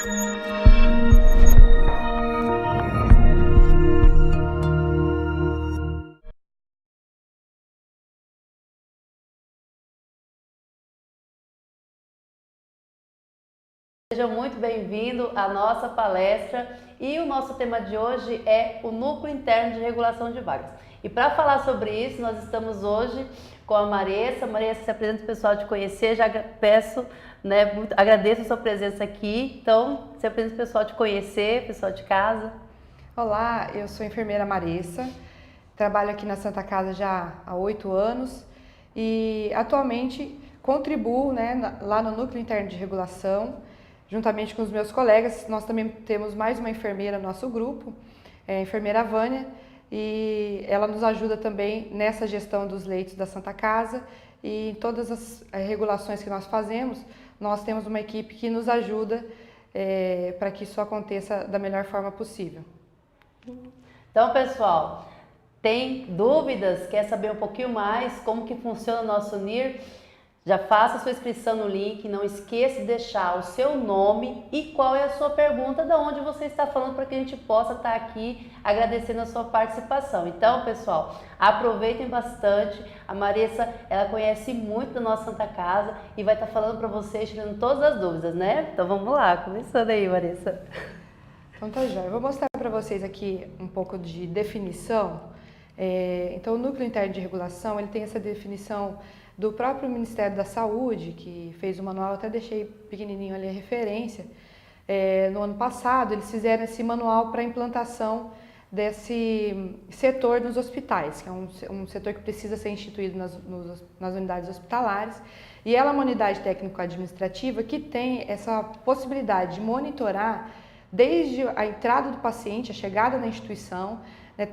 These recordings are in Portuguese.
Seja muito bem-vindo à nossa palestra e o nosso tema de hoje é o Núcleo Interno de Regulação de Vagas. E para falar sobre isso, nós estamos hoje com a Maressa. Maressa, se apresenta o pessoal te conhecer, já peço, agradeço a sua presença aqui. Então, se apresenta o pessoal te conhecer, pessoal de casa. Olá, eu sou a enfermeira Maressa, trabalho aqui na Santa Casa já há 8 anos e atualmente contribuo lá no Núcleo Interno de Regulação. Juntamente com os meus colegas, nós também temos mais uma enfermeira no nosso grupo, a enfermeira Vânia, e ela nos ajuda também nessa gestão dos leitos da Santa Casa e em todas as regulações que nós fazemos, nós temos uma equipe que nos ajuda para que isso aconteça da melhor forma possível. Então, pessoal, tem dúvidas? Quer saber um pouquinho mais como que funciona o nosso NIR? Já faça a sua inscrição no link, não esqueça de deixar o seu nome e qual é a sua pergunta, de onde você está falando, para que a gente possa estar aqui agradecendo a sua participação. Então, pessoal, aproveitem bastante. A Maressa, ela conhece muito da nossa Santa Casa e vai estar falando para vocês, tirando todas as dúvidas, né? Então vamos lá, começando aí, Maressa. Então tá jóia. Eu vou mostrar para vocês aqui um pouco de definição. Então, o Núcleo Interno de Regulação, ele tem essa definição do próprio Ministério da Saúde, que fez o manual, até deixei pequenininho ali a referência. No ano passado, eles fizeram esse manual para a implantação desse setor nos hospitais, que é um setor que precisa ser instituído nas unidades hospitalares. E ela é uma unidade técnico-administrativa que tem essa possibilidade de monitorar desde a entrada do paciente, a chegada na instituição,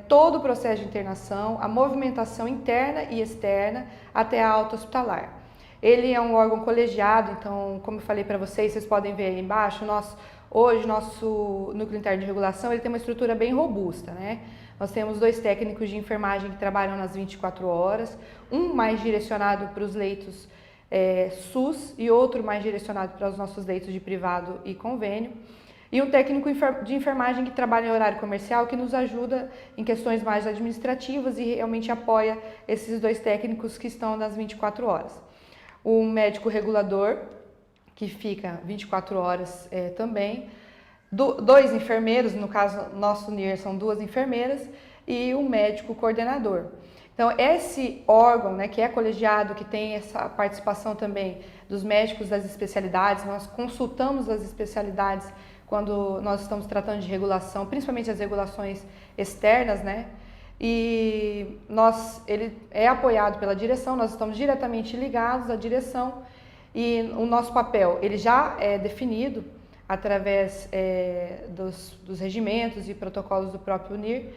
todo o processo de internação, a movimentação interna e externa até a alta hospitalar. Ele é um órgão colegiado, então, como eu falei para vocês, vocês podem ver aí embaixo, hoje nosso Núcleo Interno de Regulação ele tem uma estrutura bem robusta, né? Nós temos 2 técnicos de enfermagem que trabalham nas 24 horas, um mais direcionado para os leitos SUS e outro mais direcionado para os nossos leitos de privado e convênio. E um técnico de enfermagem que trabalha em horário comercial, que nos ajuda em questões mais administrativas e realmente apoia esses 2 técnicos que estão nas 24 horas. O médico regulador, que fica 24 horas também. 2 enfermeiros, no caso nosso NIR são 2 enfermeiras, e um médico coordenador. Então, esse órgão, que é colegiado, que tem essa participação também dos médicos das especialidades, nós consultamos as especialidades quando nós estamos tratando de regulação, principalmente as regulações externas, e ele é apoiado pela direção, nós estamos diretamente ligados à direção e o nosso papel ele já é definido através dos regimentos e protocolos do próprio NIR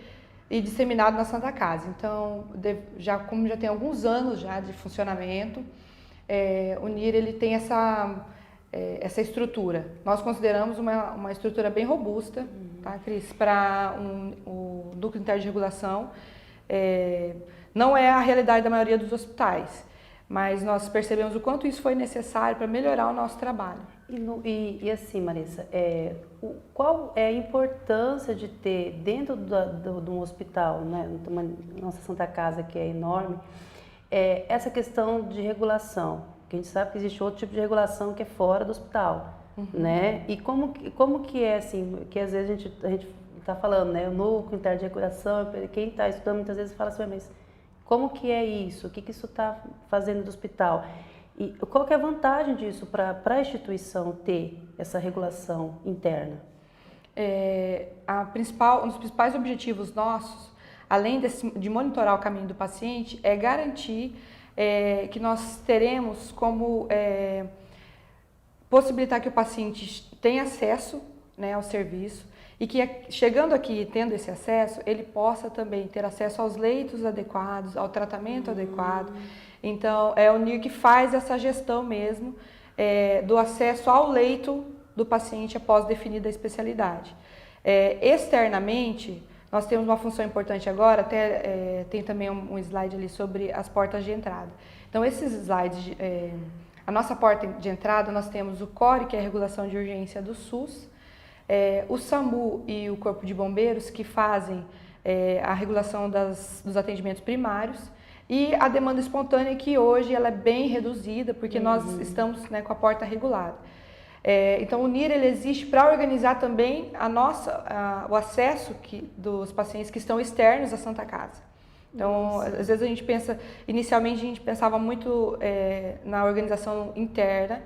e disseminado na Santa Casa. Então, como já tem alguns anos já de funcionamento, o NIR ele tem essa estrutura. Nós consideramos uma estrutura bem robusta, tá, Cris? Para o Núcleo Interno de Regulação. Não é a realidade da maioria dos hospitais, mas nós percebemos o quanto isso foi necessário para melhorar o nosso trabalho. E assim, Maressa, qual é a importância de ter dentro de um hospital, nossa Santa Casa que é enorme, essa questão de regulação? Porque a gente sabe que existe outro tipo de regulação que é fora do hospital, E como que é assim, que às vezes a gente está falando, o Núcleo Interno de Regulação, quem está estudando muitas vezes fala assim, mas como que é isso? O que isso está fazendo do hospital? E qual que é a vantagem disso para a instituição ter essa regulação interna? Um dos principais objetivos nossos, além de monitorar o caminho do paciente, é garantir que nós teremos como possibilitar que o paciente tenha acesso ao serviço e que chegando aqui, tendo esse acesso, ele possa também ter acesso aos leitos adequados, ao tratamento adequado. Então, é o NIR que faz essa gestão mesmo do acesso ao leito do paciente após definida a especialidade. Externamente, nós temos uma função importante agora, até tem também um slide ali sobre as portas de entrada. Então, esses slides, a nossa porta de entrada, nós temos o CORE, que é a regulação de urgência do SUS, O SAMU e o Corpo de Bombeiros que fazem a regulação dos atendimentos primários e a demanda espontânea que hoje ela é bem reduzida porque nós estamos, né, com a porta regulada. Então o NIR ele existe para organizar também o acesso dos pacientes que estão externos à Santa Casa. Então, às vezes a gente pensa, inicialmente a gente pensava muito na organização interna,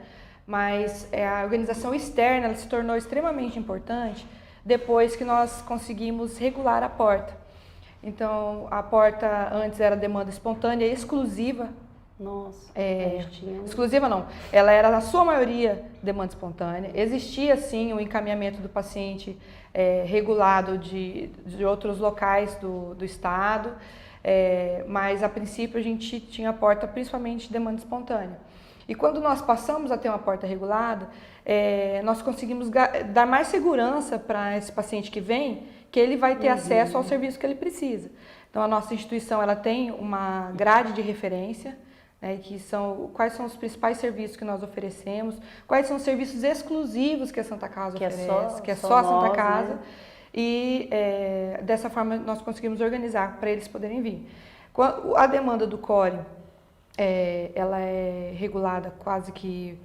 mas a organização externa ela se tornou extremamente importante depois que nós conseguimos regular a porta. Então, a porta antes era demanda espontânea exclusiva. Nossa, exclusiva não, ela era na sua maioria demanda espontânea. Existia sim o encaminhamento do paciente regulado de outros locais do estado, mas a princípio a gente tinha a porta principalmente de demanda espontânea. E quando nós passamos a ter uma porta regulada, nós conseguimos dar mais segurança para esse paciente que vem, que ele vai ter acesso ao serviço que ele precisa. Então a nossa instituição ela tem uma grade de referência, né, quais são os principais serviços que nós oferecemos, quais são os serviços exclusivos que a Santa Casa oferece, que é só a Santa Casa, né? E dessa forma nós conseguimos organizar para eles poderem vir. A demanda do CORE, ela é regulada quase que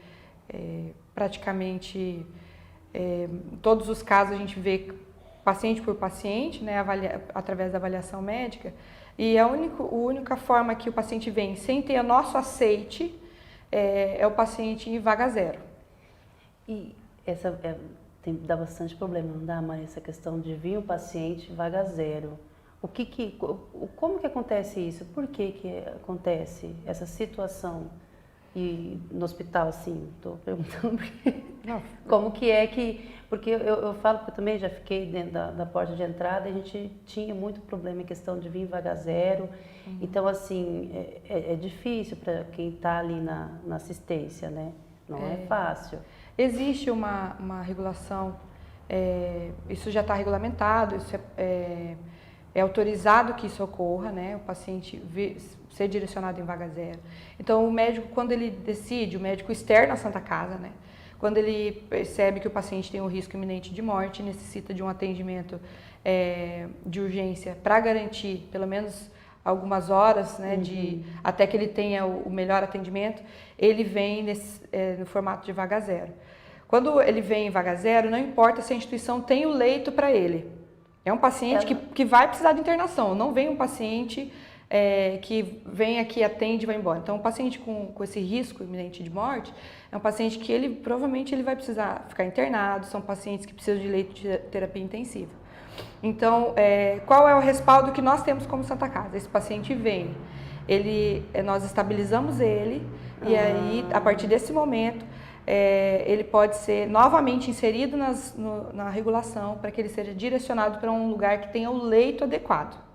praticamente todos os casos a gente vê paciente por paciente, né, através da avaliação médica, e a única forma que o paciente vem sem ter o nosso aceite é o paciente em vaga zero. E essa dá bastante problema, não dá, Maria, essa questão de vir um paciente vaga zero. Como que acontece isso? Por que acontece essa situação? E no hospital, assim, estou perguntando como que é que... Porque eu falo que eu também já fiquei dentro da porta de entrada e a gente tinha muito problema em questão de vir vaga zero. Então, assim, é difícil para quem está ali na assistência, né? Não é fácil. Existe uma regulação, isso já está regulamentado, isso é autorizado que isso ocorra, né? O paciente ser direcionado em vaga zero. Então, o médico, quando ele decide, o médico externo à Santa Casa, né? Quando ele percebe que o paciente tem um risco iminente de morte, necessita de um atendimento de urgência para garantir pelo menos algumas horas, né, até que ele tenha o melhor atendimento, ele vem no formato de vaga zero. Quando ele vem em vaga zero, não importa se a instituição tem o leito para ele. É um paciente que vai precisar de internação, não vem um paciente que vem aqui, atende e vai embora. Então, um paciente com esse risco iminente de morte é um paciente que provavelmente ele vai precisar ficar internado, são pacientes que precisam de leito de terapia intensiva. Então, qual é o respaldo que nós temos como Santa Casa? Esse paciente vem, nós estabilizamos ele e aí, a partir desse momento, ele pode ser novamente inserido na regulação para que ele seja direcionado para um lugar que tenha o leito adequado.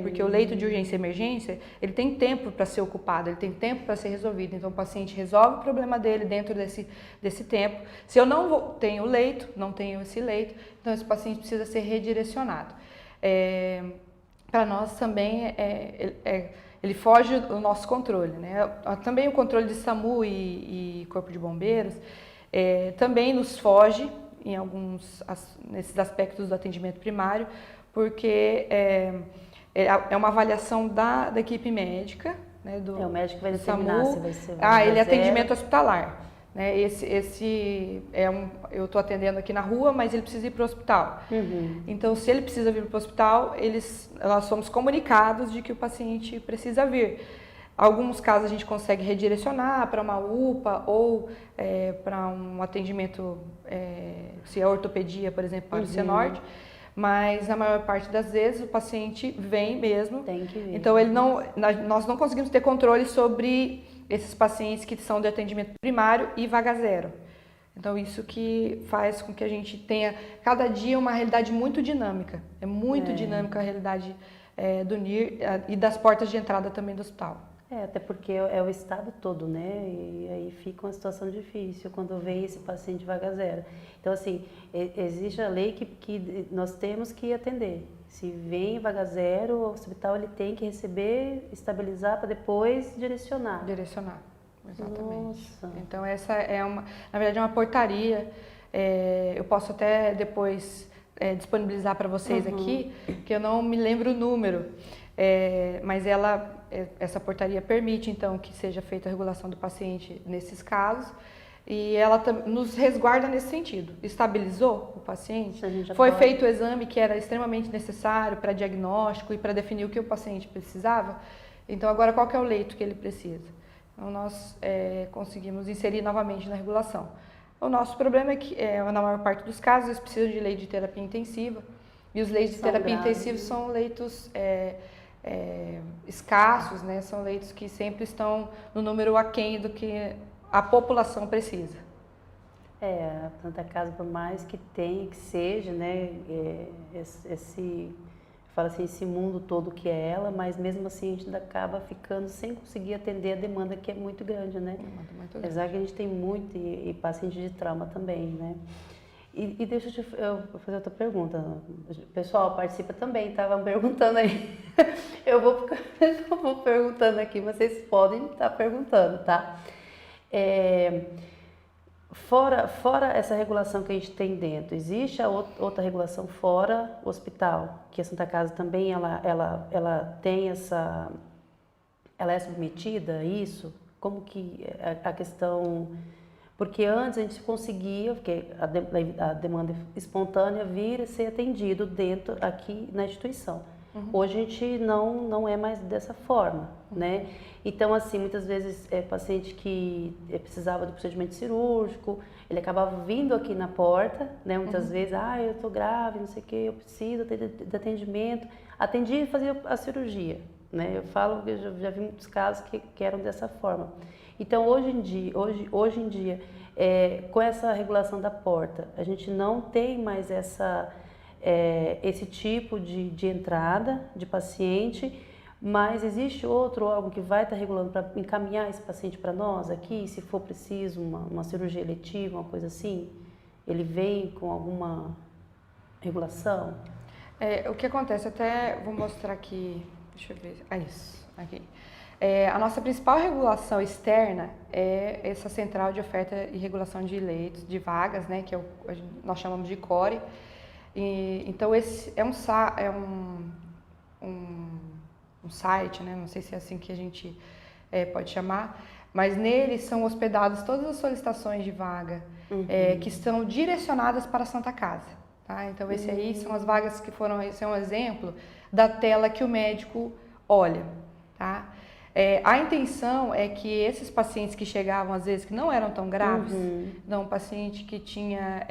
Porque o leito de urgência e emergência, ele tem tempo para ser ocupado, ele tem tempo para ser resolvido. Então, o paciente resolve o problema dele dentro desse tempo. Se eu não tenho o leito, não tenho esse leito, então esse paciente precisa ser redirecionado. Para nós também, ele foge do nosso controle, né? Também o controle de SAMU e Corpo de Bombeiros também nos foge nesses aspectos do atendimento primário, porque é uma avaliação da equipe médica, né, o médico vai determinar SAMU. Se vai ser ele é atendimento hospitalar. Né? Eu estou atendendo aqui na rua, mas ele precisa ir para o hospital. Então, se ele precisa vir para o hospital, nós somos comunicados de que o paciente precisa vir. Alguns casos a gente consegue redirecionar para uma UPA ou para um atendimento, se é ortopedia, por exemplo, para o Cianorte. Mas na maior parte das vezes o paciente vem mesmo. Tem que vir. Então nós não conseguimos ter controle sobre esses pacientes que são de atendimento primário e vaga zero. Então isso que faz com que a gente tenha cada dia uma realidade muito dinâmica. É muito dinâmica a realidade do NIR e das portas de entrada também do hospital. Até porque é o estado todo, né? E aí fica uma situação difícil quando vem esse paciente vaga zero. Então, assim, existe a lei que nós temos que atender. Se vem vaga zero, o hospital ele tem que receber, estabilizar para depois direcionar. Direcionar, exatamente. Nossa. Então, essa na verdade, é uma portaria eu posso até depois disponibilizar para vocês aqui, que eu não me lembro o número, mas essa portaria permite, então, que seja feita a regulação do paciente nesses casos, e ela nos resguarda nesse sentido. Estabilizou o paciente, foi feito o exame que era extremamente necessário para diagnóstico e para definir o que o paciente precisava, então agora qual que é o leito que ele precisa? Então nós conseguimos inserir novamente na regulação. O nosso problema é que, na maior parte dos casos, eles precisam de leito de terapia intensiva, e os leitos de terapia intensiva são leitos escassos, né? São leitos que sempre estão no número aquém do que a população precisa. A Santa Casa, por mais que tenha, que seja, né, fala assim, esse mundo todo que é ela, mas mesmo assim a gente ainda acaba ficando sem conseguir atender a demanda que é muito grande, né? Apesar que a gente tem muito, e paciente de trauma também, né? E deixa eu fazer outra pergunta. O pessoal participa também, estavam perguntando aí. Eu vou perguntando aqui, vocês podem estar perguntando, tá? Fora essa regulação que a gente tem dentro, existe a outra regulação fora o hospital, que a Santa Casa também ela tem essa, ela é submetida a isso? Como que a questão, porque antes a gente conseguia, porque a demanda espontânea vir a ser atendido dentro aqui na instituição. Hoje a gente não é mais dessa forma, né? Então, assim, muitas vezes paciente que precisava do procedimento cirúrgico, ele acabava vindo aqui na porta, né? Muitas vezes, eu tô grave, não sei o que, eu preciso de atendimento. Atendia e fazia a cirurgia, né? Eu falo que eu já vi muitos casos que eram dessa forma. Então, hoje em dia, com essa regulação da porta, a gente não tem mais esse tipo de entrada de paciente, mas existe outro órgão que vai estar regulando para encaminhar esse paciente para nós aqui, se for preciso uma cirurgia eletiva, uma coisa assim? Ele vem com alguma regulação? O que acontece, até vou mostrar aqui, deixa eu ver, isso, aqui. A nossa principal regulação externa é essa central de oferta e regulação de leitos, de vagas, né, que nós chamamos de CORE. Então esse é um site, né? Não sei se é assim que a gente pode chamar, mas nele são hospedadas todas as solicitações de vaga que estão direcionadas para a Santa Casa. Tá? Então esse aí são as vagas que foram, esse é um exemplo da tela que o médico olha. Tá? A intenção é que esses pacientes que chegavam às vezes que não eram tão graves, não, um paciente que tinha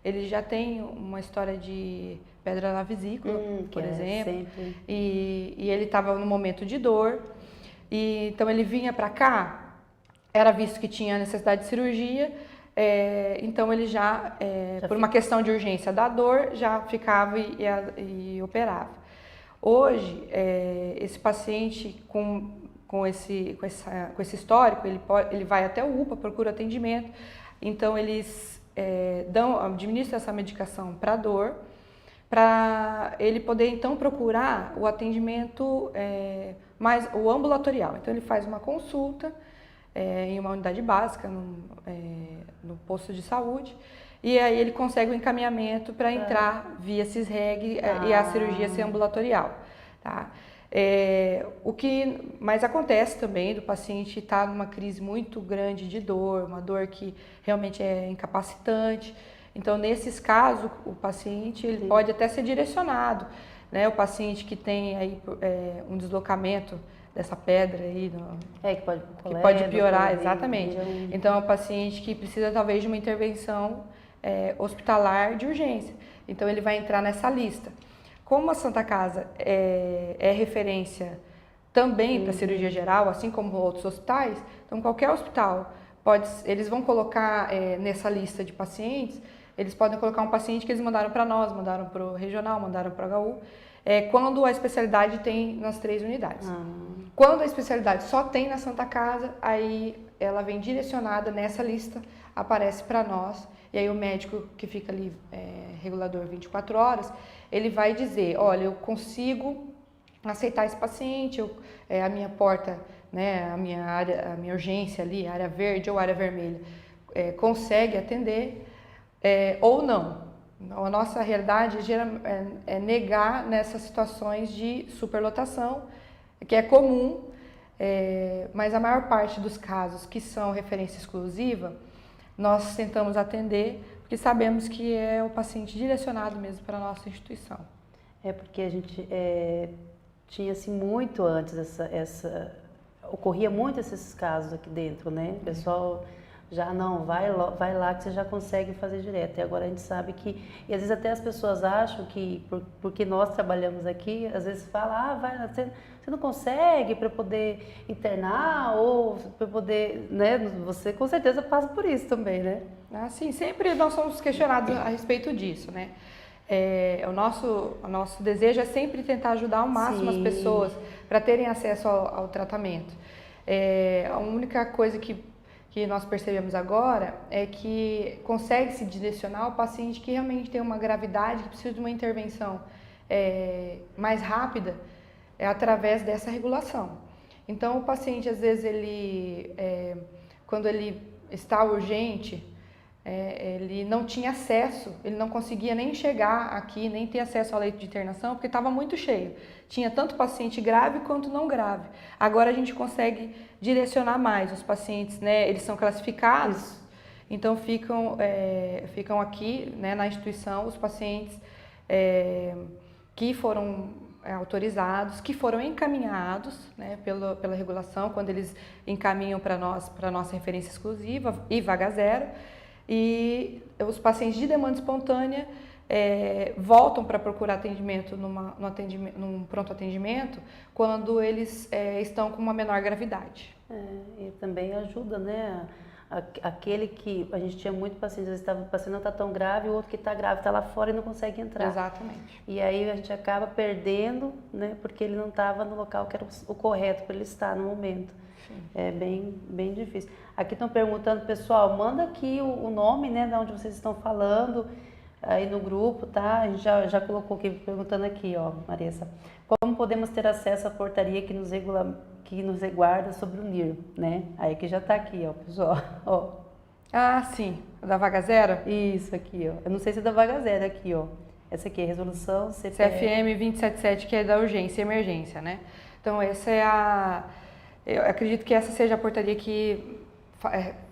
ele já tem uma história de pedra na vesícula, por exemplo, e ele estava no momento de dor, e então ele vinha para cá, era visto que tinha necessidade de cirurgia, então ele já por uma questão de urgência da dor, já ficava e operava. Hoje, esse paciente com esse histórico, ele vai até o UPA, procura atendimento, então eles administram essa medicação para dor, para ele poder então procurar o atendimento mais o ambulatorial. Então ele faz uma consulta em uma unidade básica, no posto de saúde, e aí ele consegue o encaminhamento para entrar via CISREG e a cirurgia ser ambulatorial. Tá? O que mais acontece também do paciente estar numa crise muito grande de dor, uma dor que realmente é incapacitante. Então, nesses casos, o paciente ele pode até ser direcionado, né? O paciente que tem aí um deslocamento dessa pedra aí, que pode piorar, exatamente. Então, é um paciente que precisa talvez de uma intervenção hospitalar de urgência. Então, ele vai entrar nessa lista. Como a Santa Casa é referência também para cirurgia geral, assim como outros hospitais, então qualquer hospital eles vão colocar nessa lista de pacientes, eles podem colocar um paciente que eles mandaram para nós, mandaram para o regional, mandaram para o HU, quando a especialidade tem nas 3 unidades. Quando a especialidade só tem na Santa Casa, aí ela vem direcionada nessa lista, aparece para nós, e aí o médico que fica ali, regulador 24 horas, ele vai dizer, olha, eu consigo aceitar esse paciente, a minha porta, né, a minha área, a minha urgência ali, área verde ou área vermelha, consegue atender, ou não. A nossa realidade é negar nessas situações de superlotação, que é comum, mas a maior parte dos casos que são referência exclusiva, nós tentamos atender, porque sabemos que é o paciente direcionado mesmo para a nossa instituição. É porque a gente tinha assim muito antes ocorria muito esses casos aqui dentro, né? O pessoal já não vai lá que você já consegue fazer direto. E agora a gente sabe que, e às vezes até as pessoas acham que porque nós trabalhamos aqui, às vezes fala, você não consegue para poder internar ou para poder, né? Você com certeza passa por isso também, né? Sim, sempre nós somos questionados a respeito disso, né? O nosso desejo é sempre tentar ajudar ao máximo as pessoas para terem acesso ao tratamento. A única coisa que nós percebemos agora é que consegue-se direcionar o paciente que realmente tem uma gravidade, que precisa de uma intervenção mais rápida, através dessa regulação. Então, o paciente, às vezes, quando ele está urgente, ele não tinha acesso, ele não conseguia nem chegar aqui, nem ter acesso ao leito de internação, porque estava muito cheio. Tinha tanto paciente grave quanto não grave. Agora a gente consegue direcionar mais os pacientes, né? Eles são classificados, então ficam aqui, né, na instituição os pacientes que foram autorizados, que foram encaminhados, né, pela regulação, quando eles encaminham para a nossa referência exclusiva e vaga zero. E os pacientes de demanda espontânea voltam para procurar atendimento num pronto atendimento quando eles estão com uma menor gravidade. E também ajuda, né? Aquele que a gente tinha muito pacientes, às vezes o paciente não está tão grave, o outro que está grave está lá fora e não consegue entrar. Exatamente. E aí a gente acaba perdendo, né? Porque ele não estava no local que era o correto para ele estar no momento. Sim. É bem difícil. Aqui estão perguntando, pessoal, manda aqui o nome, né, de onde vocês estão falando, aí no grupo, tá? A gente já colocou aqui, perguntando aqui, ó, Marissa. Como podemos ter acesso à portaria que nos reguarda sobre o NIR, né? Aí que já tá aqui, ó, pessoal, ó. Sim, da vaga zero? Isso aqui, ó. Eu não sei se é da vaga zero aqui, ó. Essa aqui é a resolução CFM 277, que é da urgência e emergência, né? Então, eu acredito que essa seja a portaria que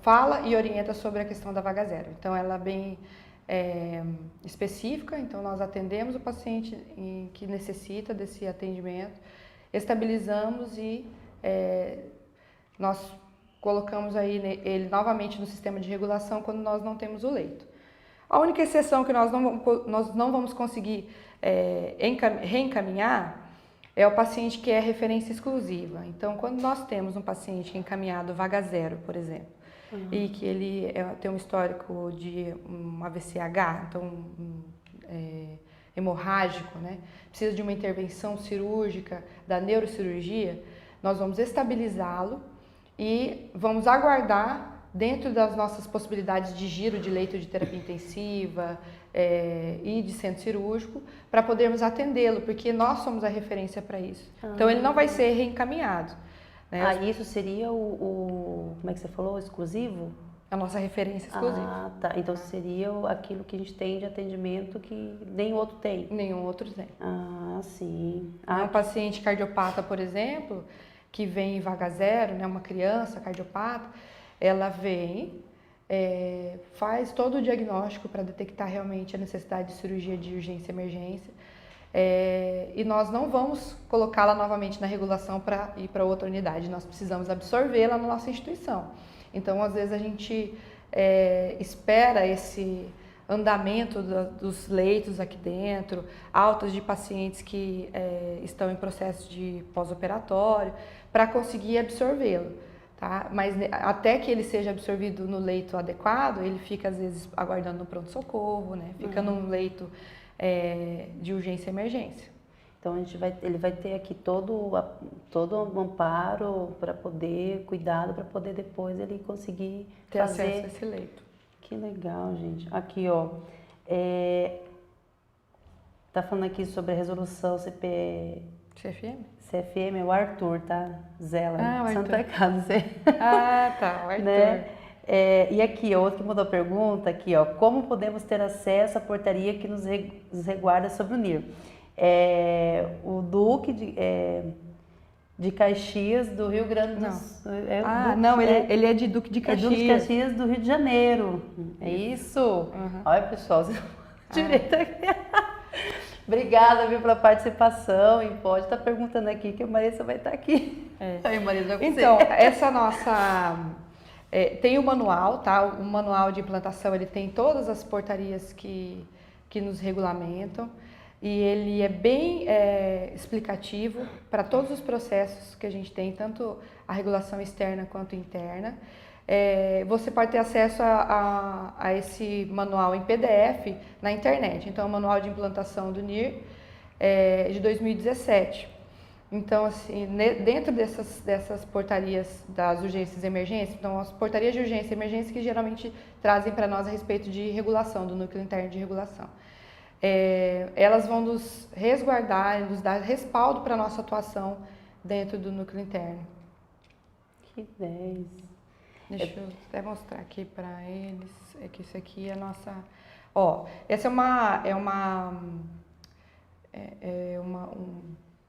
fala e orienta sobre a questão da vaga zero. Então, ela é bem específica, então nós atendemos o paciente que necessita desse atendimento, estabilizamos e nós colocamos aí ele novamente no sistema de regulação quando nós não temos o leito. A única exceção que nós não vamos conseguir reencaminhar é o paciente que é referência exclusiva. Então, quando nós temos um paciente que é encaminhado vaga zero, por exemplo, e que ele tem um histórico de um AVCH, então hemorrágico, né? Precisa de uma intervenção cirúrgica, da neurocirurgia, nós vamos estabilizá-lo e vamos aguardar, dentro das nossas possibilidades de giro de leito de terapia intensiva e de centro cirúrgico, para podermos atendê-lo, porque nós somos a referência para isso. Então, ele não vai ser reencaminhado. Né? Isso seria como é que você falou, exclusivo? A nossa referência exclusiva. Tá. Então seria aquilo que a gente tem de atendimento que nenhum outro tem? Nenhum outro tem. Sim. Um paciente cardiopata, por exemplo, que vem em vaga zero, né, uma criança cardiopata, ela vem, faz todo o diagnóstico para detectar realmente a necessidade de cirurgia de urgência e emergência. E nós não vamos colocá-la novamente na regulação para ir para outra unidade, nós precisamos absorvê-la na nossa instituição. Então, às vezes, a gente espera esse andamento dos leitos aqui dentro, altas de pacientes que estão em processo de pós-operatório, para conseguir absorvê-lo. Tá? Mas até que ele seja absorvido no leito adequado, ele fica, às vezes, aguardando no pronto-socorro, né? Fica num leito de urgência e emergência. Então, ele vai ter aqui todo o amparo para poder, cuidado, para poder depois ele conseguir ter acesso a esse leito. Que legal, gente. Aqui, ó, tá falando aqui sobre a resolução CFM, é o Arthur, tá? Zela, o Santa Arthur. Casa. Tá, o Arthur. Né? E aqui, outro que mandou a pergunta, aqui, ó, como podemos ter acesso à portaria que nos resguarda sobre o NIR? O Duque de Caxias, do Rio Grande do Não. Sul. Não, ele é de Duque de É Caxias. Duque de Caxias, do Rio de Janeiro. É isso? Uhum. Olha, pessoal, direito aqui. Obrigada, viu, pela participação. E pode estar perguntando aqui que a Marissa vai estar aqui. Aí, Marissa, vai então, essa nossa... tem o manual, tá? O manual de implantação, ele tem todas as portarias que nos regulamentam. E ele é bem explicativo para todos os processos que a gente tem, tanto a regulação externa quanto interna. Você pode ter acesso a esse manual em PDF na internet. Então, é o Manual de Implantação do NIR de 2017. Então, assim, dentro dessas portarias das urgências e emergências, então as portarias de urgência e emergência que geralmente trazem para nós a respeito de regulação, do núcleo interno de regulação. Elas vão nos resguardar, nos dar respaldo para a nossa atuação dentro do núcleo interno. Que 10. Deixa eu até mostrar aqui para eles, que isso aqui é a nossa... essa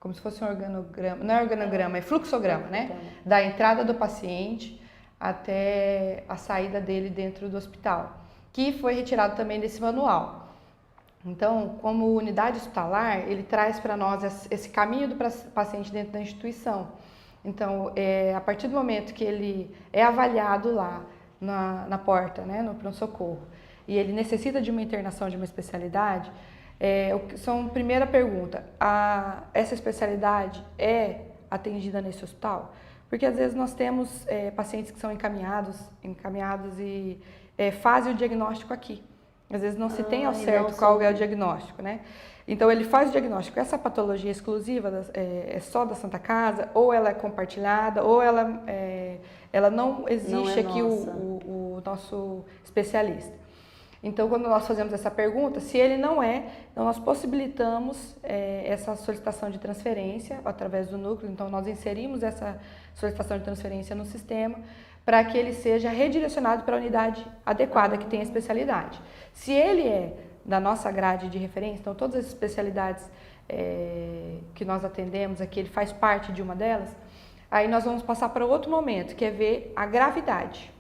como se fosse um organograma, não é organograma, é fluxograma, né? Da entrada do paciente até a saída dele dentro do hospital, que foi retirado também desse manual. Então, como unidade hospitalar, ele traz para nós esse caminho do paciente dentro da instituição. Então, a partir do momento que ele é avaliado lá na porta, né, no pronto-socorro, e ele necessita de uma internação de uma especialidade, primeira pergunta, essa especialidade é atendida nesse hospital? Porque às vezes nós temos pacientes que são encaminhados e fazem o diagnóstico aqui. Às vezes não se tem ao certo qual é o diagnóstico, né? Então ele faz o diagnóstico. Essa patologia exclusiva é só da Santa Casa, ou ela é compartilhada, ou ela não existe aqui o nosso especialista. Então, quando nós fazemos essa pergunta, se ele não é, então nós possibilitamos essa solicitação de transferência através do núcleo. Então, nós inserimos essa solicitação de transferência no sistema para que ele seja redirecionado para a unidade adequada que tem a especialidade. Se ele é da nossa grade de referência, então todas as especialidades que nós atendemos aqui, ele faz parte de uma delas, aí nós vamos passar para outro momento, que é ver a gravidade.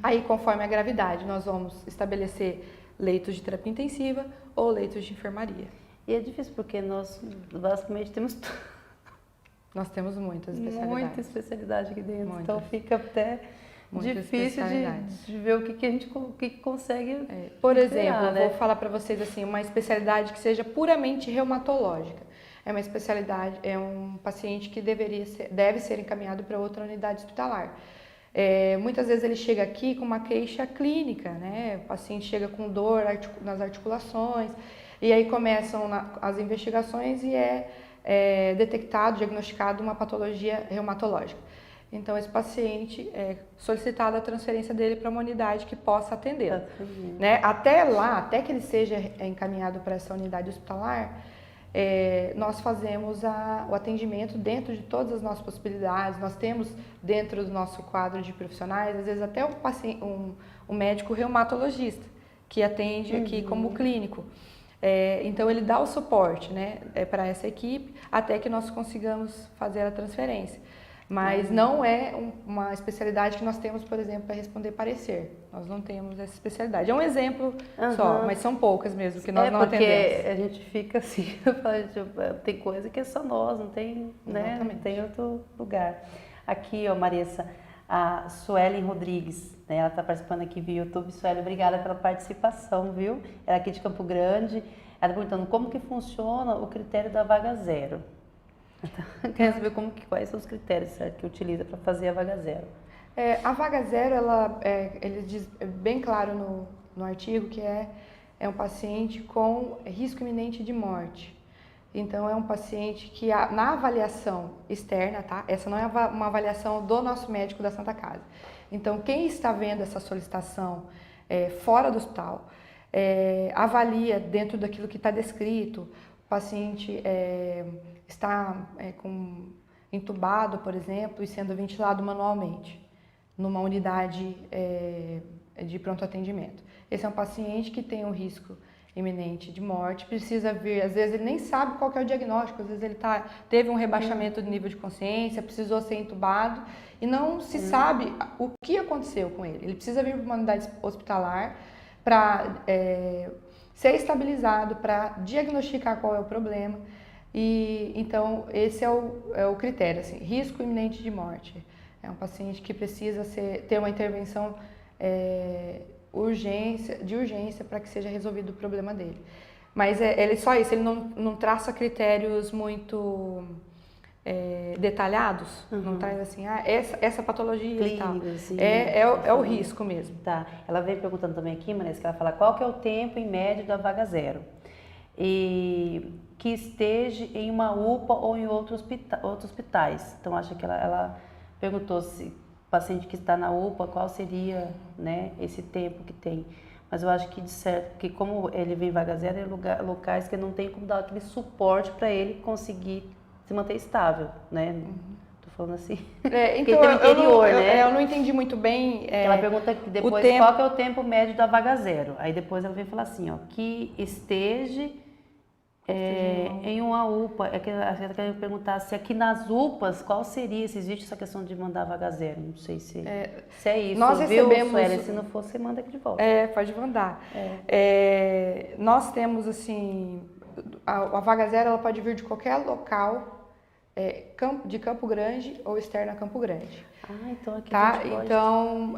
Aí, conforme a gravidade, nós vamos estabelecer leitos de terapia intensiva ou leitos de enfermaria. E é difícil porque nós basicamente temos Nós temos muitas especialidades. Muita especialidade aqui dentro, Muitas. Então fica até difícil de ver o que a gente consegue. Por exemplo, criar, né? Vou falar para vocês assim, uma especialidade que seja puramente reumatológica. É uma especialidade, é um paciente que deve ser encaminhado para outra unidade hospitalar. Muitas vezes ele chega aqui com uma queixa clínica, né? O paciente chega com dor nas articulações, e aí começam as investigações e detectado, diagnosticado uma patologia reumatológica. Então, esse paciente é solicitada a transferência dele para uma unidade que possa atendê-lo. Né? Até que ele seja encaminhado para essa unidade hospitalar, nós fazemos o atendimento dentro de todas as nossas possibilidades. Nós temos dentro do nosso quadro de profissionais, às vezes até um médico reumatologista, que atende aqui como clínico. Então ele dá o suporte, né, para essa equipe até que nós consigamos fazer a transferência. Mas não é uma especialidade que nós temos, por exemplo, para responder parecer. Nós não temos essa especialidade. É um exemplo só, mas são poucas mesmo que nós não atendemos. Porque a gente fica assim, tem coisa que é só nós, não tem, né, não tem outro lugar. Aqui, ó, Marissa, a Suelen Rodrigues, né, ela está participando aqui via YouTube. Suelen, obrigada pela participação, viu? Ela é aqui de Campo Grande. Ela está perguntando como que funciona o critério da vaga zero. Quer saber quais são os critérios, certo, que utiliza para fazer a vaga zero? A vaga zero, ele diz bem claro no artigo que é um paciente com risco iminente de morte. Então, é um paciente que na avaliação externa, tá? Essa não é uma avaliação do nosso médico da Santa Casa. Então, quem está vendo essa solicitação fora do hospital, avalia dentro daquilo que está descrito. O paciente está entubado, por exemplo, e sendo ventilado manualmente. numa unidade de pronto atendimento. Esse é um paciente que tem um risco iminente de morte, precisa vir, às vezes ele nem sabe qual que é o diagnóstico, às vezes ele teve um rebaixamento do nível de consciência, precisou ser entubado e não se sabe o que aconteceu com ele. Ele precisa vir para uma unidade hospitalar para ser estabilizado, para diagnosticar qual é o problema. E então esse é o critério, assim, risco iminente de morte. É um paciente que precisa ter uma intervenção de urgência para que seja resolvido o problema dele. Mas ele só isso, ele não traça critérios muito detalhados, não traz assim, essa patologia Clínico, e tal. assim, É o risco mesmo. Tá. Ela vem perguntando também aqui, Vanessa, que ela fala qual que é o tempo em médio da vaga zero. E que esteja em uma UPA ou em outros hospitais. Então, acho que ela perguntou se o paciente que está na UPA, qual seria, né, esse tempo que tem. Mas eu acho que, de certo, que como ele vem em vaga zero, é locais que não tem como dar aquele suporte para ele conseguir se manter estável, né? Tô falando assim. Então, tem no interior, né? Eu não entendi muito bem. Ela pergunta depois qual que é o tempo médio da vaga zero. Aí depois ela vem falar assim, ó, que esteja em uma UPA. É que ela quer perguntar se aqui nas UPAs, qual seria, se existe essa questão de mandar vaga zero. Não sei se é isso. Nós recebemos... Sueli? Se não for, você manda aqui de volta. Pode mandar. Nós temos, assim, a vaga zero, ela pode vir de qualquer local, de Campo Grande ou externo a Campo Grande. Então aqui tá? a gente pode... Então,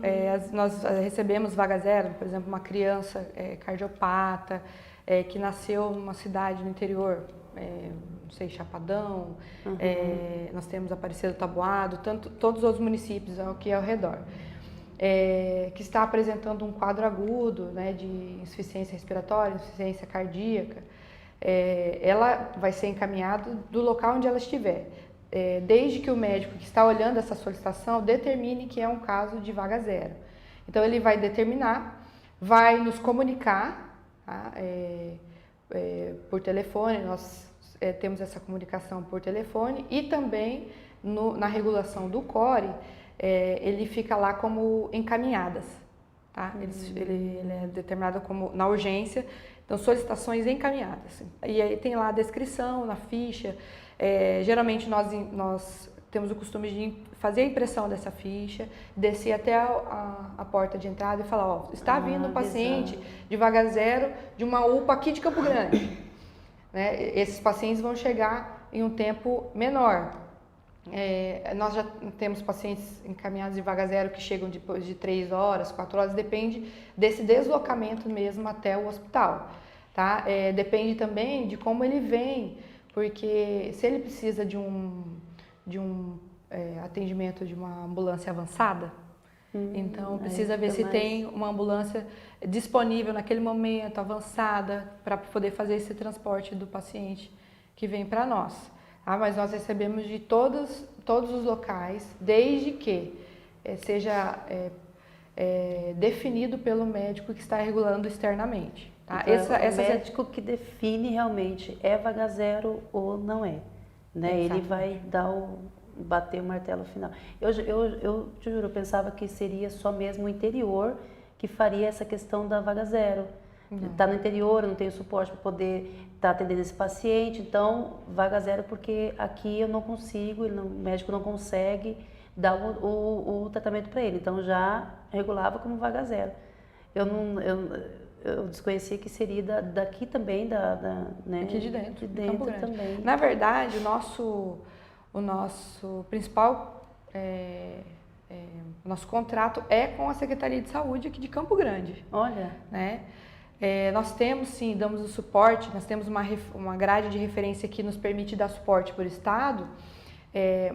nós recebemos vaga zero, por exemplo, uma criança cardiopata, que nasceu numa cidade no interior, não sei, Chapadão, nós temos Aparecido Taboado, todos os municípios aqui ao redor, que está apresentando um quadro agudo, né, de insuficiência respiratória, insuficiência cardíaca. Ela vai ser encaminhada do local onde ela estiver, desde que o médico que está olhando essa solicitação determine que é um caso de vaga zero. Então, ele vai determinar, vai nos comunicar, tá? Por telefone, nós temos essa comunicação por telefone e também na regulação do CORE, ele fica lá como encaminhadas, tá? Ele é determinado como na urgência, então solicitações encaminhadas. E aí tem lá a descrição na ficha, geralmente nós temos o costume de fazer a impressão dessa ficha, descer até a porta de entrada e falar, está vindo um paciente de vaga zero de uma UPA aqui de Campo Grande. Né? Esses pacientes vão chegar em um tempo menor. Nós já temos pacientes encaminhados de vaga zero que chegam depois de 3 horas, 4 horas, depende desse deslocamento mesmo até o hospital. Tá? Depende também de como ele vem, porque se ele precisa de um atendimento de uma ambulância avançada, então precisa ver se tem uma ambulância disponível naquele momento, avançada, para poder fazer esse transporte do paciente que vem para nós. Mas nós recebemos de todos os locais, desde que seja definido pelo médico que está regulando externamente. Tá? Então, o médico que define realmente é vaga zero ou não é. Né? Ele vai bater o martelo final. Eu te juro, eu pensava que seria só mesmo o interior que faria essa questão da vaga zero. Está no interior, não tenho suporte para poder estar atendendo esse paciente, então vaga zero porque aqui eu não consigo, o médico não consegue dar o tratamento para ele, então já regulava como vaga zero. Eu desconhecia que seria daqui também, né? Aqui de dentro, Campo Grande também. Na verdade, o nosso principal, nosso contrato é com a Secretaria de Saúde aqui de Campo Grande. Olha. Né? Nós temos, sim, damos o suporte, nós temos uma grade de referência que nos permite dar suporte por estado,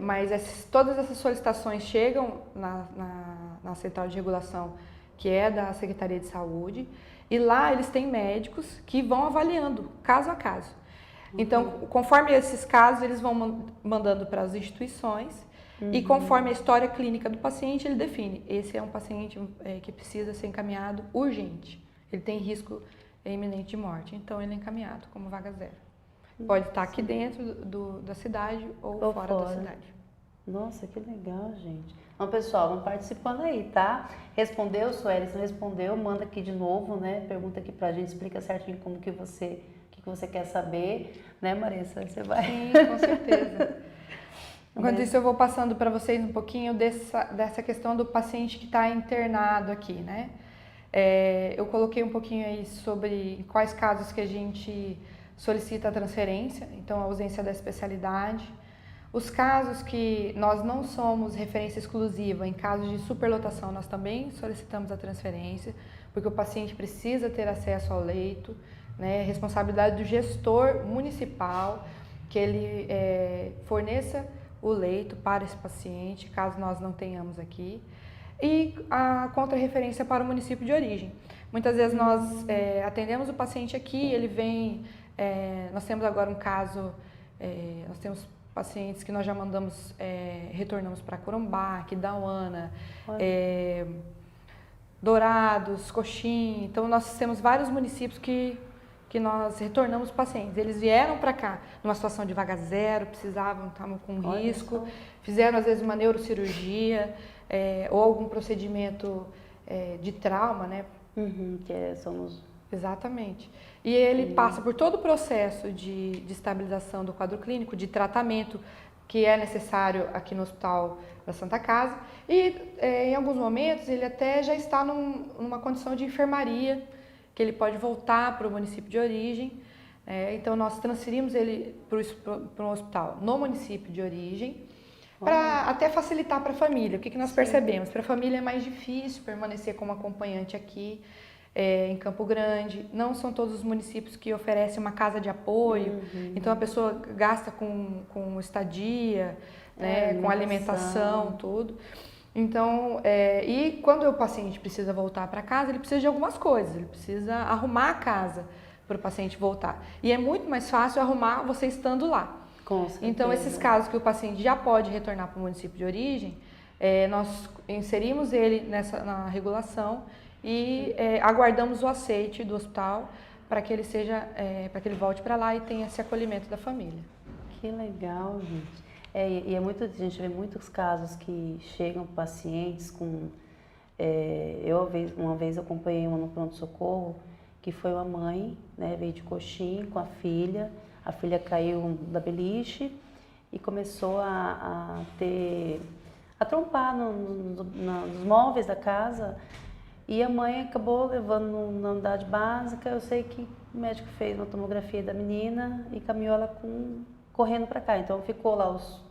mas todas essas solicitações chegam na central de regulação, que é da Secretaria de Saúde, e lá eles têm médicos que vão avaliando caso a caso. Então, conforme esses casos, eles vão mandando para as instituições e conforme a história clínica do paciente, ele define. Esse é um paciente que precisa ser encaminhado urgente. Ele tem risco iminente de morte, então ele é encaminhado como vaga zero. Pode estar aqui dentro da cidade ou fora da cidade. Nossa, que legal, gente. Então, pessoal, vão participando aí, tá? Respondeu, Sueli, se não respondeu, manda aqui de novo, né? Pergunta aqui pra gente, explica certinho como que você, o que você quer saber, né, Marissa? Você vai... Sim, com certeza. Enquanto isso, eu vou passando para vocês um pouquinho dessa questão do paciente que está internado aqui, né? Eu coloquei um pouquinho aí sobre quais casos que a gente solicita a transferência, então a ausência da especialidade. Os casos que nós não somos referência exclusiva, em casos de superlotação, nós também solicitamos a transferência, porque o paciente precisa ter acesso ao leito, né? Responsabilidade do gestor municipal, que ele forneça o leito para esse paciente, caso nós não tenhamos aqui. E a contrarreferência para o município de origem. Muitas vezes nós atendemos o paciente aqui, ele vem, nós temos agora um caso, nós temos pacientes que nós já mandamos, retornamos para Corumbá, Aquidauana, Dourados, Coxim. Então nós temos vários municípios que nós retornamos pacientes. Eles vieram para cá numa situação de vaga zero, precisavam, estavam com risco, fizeram às vezes uma neurocirurgia ou algum procedimento de trauma, né? Somos... Exatamente. E ele passa por todo o processo de estabilização do quadro clínico, de tratamento que é necessário aqui no Hospital da Santa Casa. E em alguns momentos ele até já está numa condição de enfermaria, que ele pode voltar para o município de origem. Então nós transferimos ele para um hospital no município de origem, para até facilitar para a família. O que nós percebemos? Para a família é mais difícil permanecer como acompanhante aqui em Campo Grande. Não são todos os municípios que oferecem uma casa de apoio. Então a pessoa gasta com estadia, né, com alimentação, tudo. Então, e quando o paciente precisa voltar para casa, ele precisa de algumas coisas. Ele precisa arrumar a casa para o paciente voltar. E é muito mais fácil arrumar você estando lá. Então, esses casos que o paciente já pode retornar para o município de origem, nós inserimos ele na regulação e aguardamos o aceite do hospital para que ele para que ele volte para lá e tenha esse acolhimento da família. Que legal, gente. E a gente vê muitos casos que chegam pacientes com... uma vez eu acompanhei uma no pronto-socorro, que foi uma mãe, né, veio de Coxim com a filha caiu da beliche e começou a trompar nos móveis da casa, e a mãe acabou levando na unidade básica. Eu sei que o médico fez uma tomografia da menina e caminhou ela correndo para cá. Então ficou lá os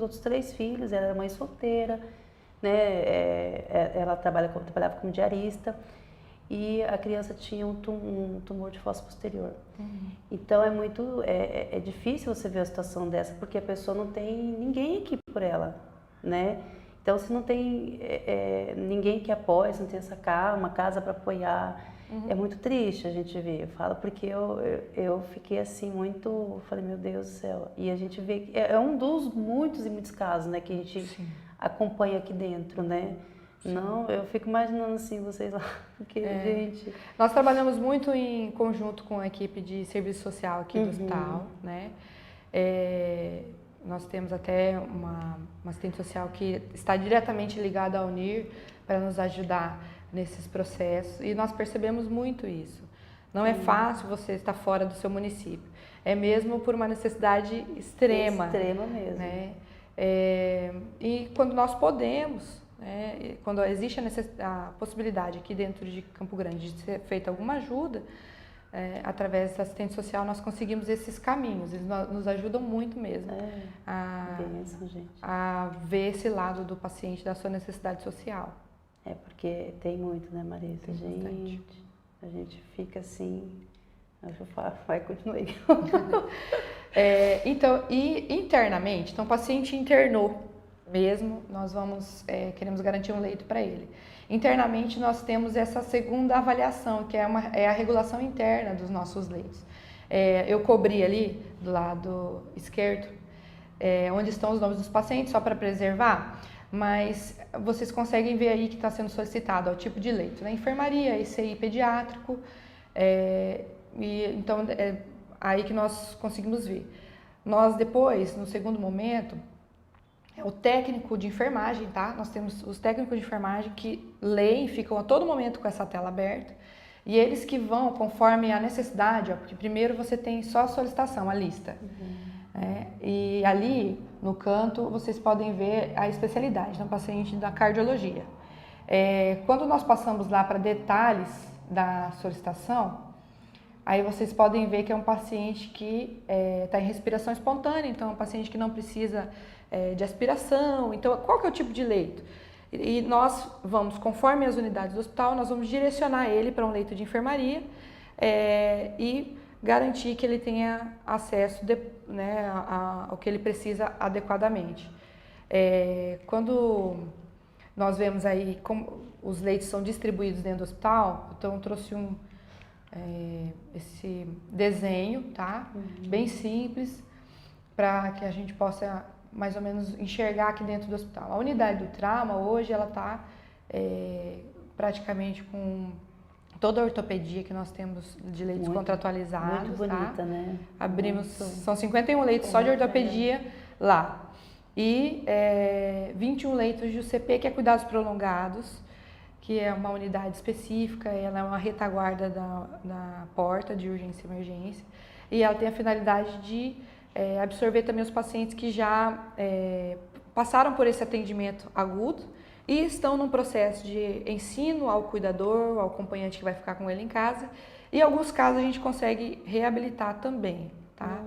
outros três filhos, ela era mãe solteira, né? Ela trabalhava como diarista, e a criança tinha um tumor de fossa posterior. Então é difícil você ver a situação dessa, porque a pessoa não tem ninguém aqui por ela, né? Então se não tem ninguém que apoie, se não tem uma casa para apoiar, é muito triste a gente ver. Eu falo porque eu fiquei assim muito, falei, meu Deus do céu. E a gente vê que é um dos muitos e muitos casos, né, que a gente acompanha aqui dentro, né? Não, eu fico imaginando assim, vocês lá, porque, gente... Nós trabalhamos muito em conjunto com a equipe de serviço social aqui do hospital, né? Nós temos até uma assistente social que está diretamente ligada à UNIR para nos ajudar nesses processos, e nós percebemos muito isso. Não é fácil você estar fora do seu município, é mesmo por uma necessidade extrema. Extrema mesmo. Né? E quando nós podemos... quando existe a possibilidade aqui dentro de Campo Grande de ser feita alguma ajuda, através da assistente social, nós conseguimos esses caminhos. Eles nos ajudam muito mesmo a ver esse lado do paciente, da sua necessidade social. Porque tem muito, né, Marisa? Tem gente, a gente fica assim... Vai, continue. Então, e internamente, então o paciente internou mesmo, nós queremos garantir um leito para ele. Internamente, nós temos essa segunda avaliação, que é a regulação interna dos nossos leitos. Eu cobri ali, do lado esquerdo, onde estão os nomes dos pacientes, só para preservar, mas vocês conseguem ver aí que está sendo solicitado o tipo de leito, né? Enfermaria, ICI pediátrico, então é aí que nós conseguimos ver. Nós depois, no segundo momento, o técnico de enfermagem, tá? Nós temos os técnicos de enfermagem que leem, ficam a todo momento com essa tela aberta, e eles que vão conforme a necessidade, ó, porque primeiro você tem só a solicitação, a lista. E ali no canto vocês podem ver a especialidade do paciente da cardiologia. Quando nós passamos lá para detalhes da solicitação, aí vocês podem ver que é um paciente que está em respiração espontânea, então é um paciente que não precisa de aspiração. Então, qual que é o tipo de leito? E nós vamos, conforme as unidades do hospital, nós vamos direcionar ele para um leito de enfermaria e garantir que ele tenha acesso ao que ele precisa adequadamente. Quando nós vemos aí como os leitos são distribuídos dentro do hospital, então eu trouxe esse desenho, tá? Bem simples, para que a gente possa mais ou menos enxergar aqui dentro do hospital. A unidade do trauma hoje ela está praticamente com toda a ortopedia que nós temos de leitos contratualizados. Muito bonita, tá? né? Abrimos, são 51 leitos só de ortopedia lá. E 21 leitos de UCP, que é cuidados prolongados, que é uma unidade específica, ela é uma retaguarda da porta de urgência e emergência, e ela tem a finalidade de absorver também os pacientes que já passaram por esse atendimento agudo e estão num processo de ensino ao cuidador, ao acompanhante que vai ficar com ele em casa, e em alguns casos a gente consegue reabilitar também, tá?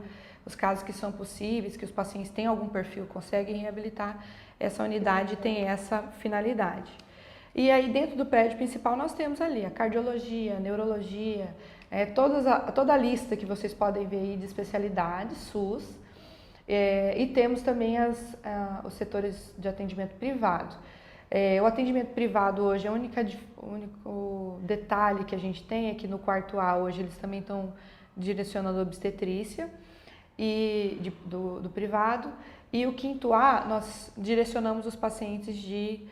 Os casos que são possíveis, que os pacientes têm algum perfil, conseguem reabilitar, essa unidade tem essa finalidade. E aí dentro do prédio principal nós temos ali a cardiologia, a neurologia, toda a lista que vocês podem ver aí de especialidades, SUS, e temos também os setores de atendimento privado. O atendimento privado hoje, o único detalhe que a gente tem é que no quarto A hoje eles também estão direcionando a obstetrícia do privado, e o quinto A nós direcionamos os pacientes de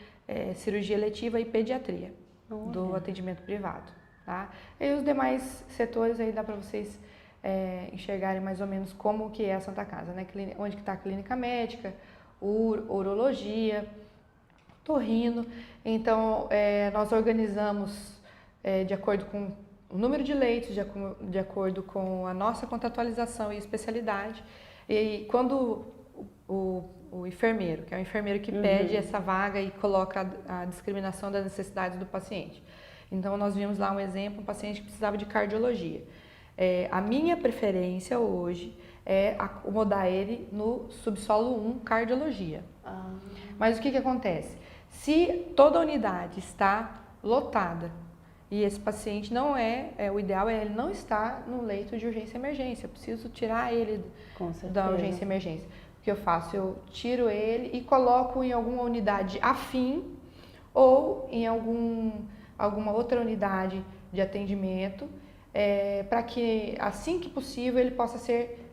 cirurgia eletiva e pediatria do atendimento privado, tá? E os demais setores aí dá para vocês enxergarem mais ou menos como que é a Santa Casa, né? Onde que está a clínica médica, urologia, torrino. Então nós organizamos de acordo com o número de leitos, de acordo com a nossa contratualização e especialidade. E quando o enfermeiro, que é o enfermeiro que pede essa vaga e coloca a discriminação das necessidades do paciente. Então, nós vimos lá um exemplo, um paciente que precisava de cardiologia. A minha preferência hoje é acomodar ele no subsolo 1, cardiologia. Mas o que acontece? Se toda a unidade está lotada e esse paciente não o ideal é ele não estar no leito de urgência e emergência, eu preciso tirar ele da urgência e emergência. O que eu faço? Eu tiro ele e coloco em alguma unidade afim ou em alguma outra unidade de atendimento, para que, assim que possível, ele possa ser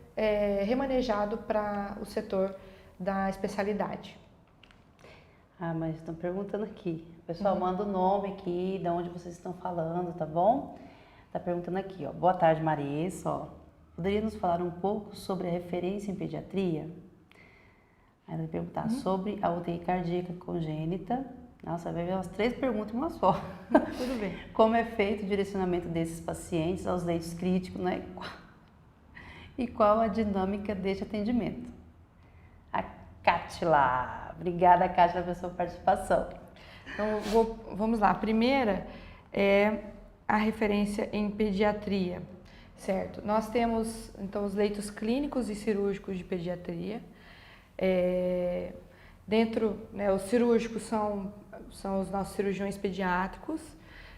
remanejado para o setor da especialidade. Mas estão perguntando aqui. O pessoal manda o nome aqui, de onde vocês estão falando, tá bom? Tá perguntando aqui, ó. Boa tarde, Marisa, ó. Poderia nos falar um pouco sobre a referência em pediatria? Aí ela vai perguntar sobre a UTI cardíaca congênita. Nossa, vai ver umas 3 perguntas em uma só. Tudo bem. Como é feito o direcionamento desses pacientes aos leitos críticos, né? E qual a dinâmica deste atendimento? A Cátila. Obrigada, Cátila, pela sua participação. Então, vamos lá. A primeira é a referência em pediatria, certo? Nós temos, então, os leitos clínicos e cirúrgicos de pediatria. Os cirúrgicos são os nossos cirurgiões pediátricos,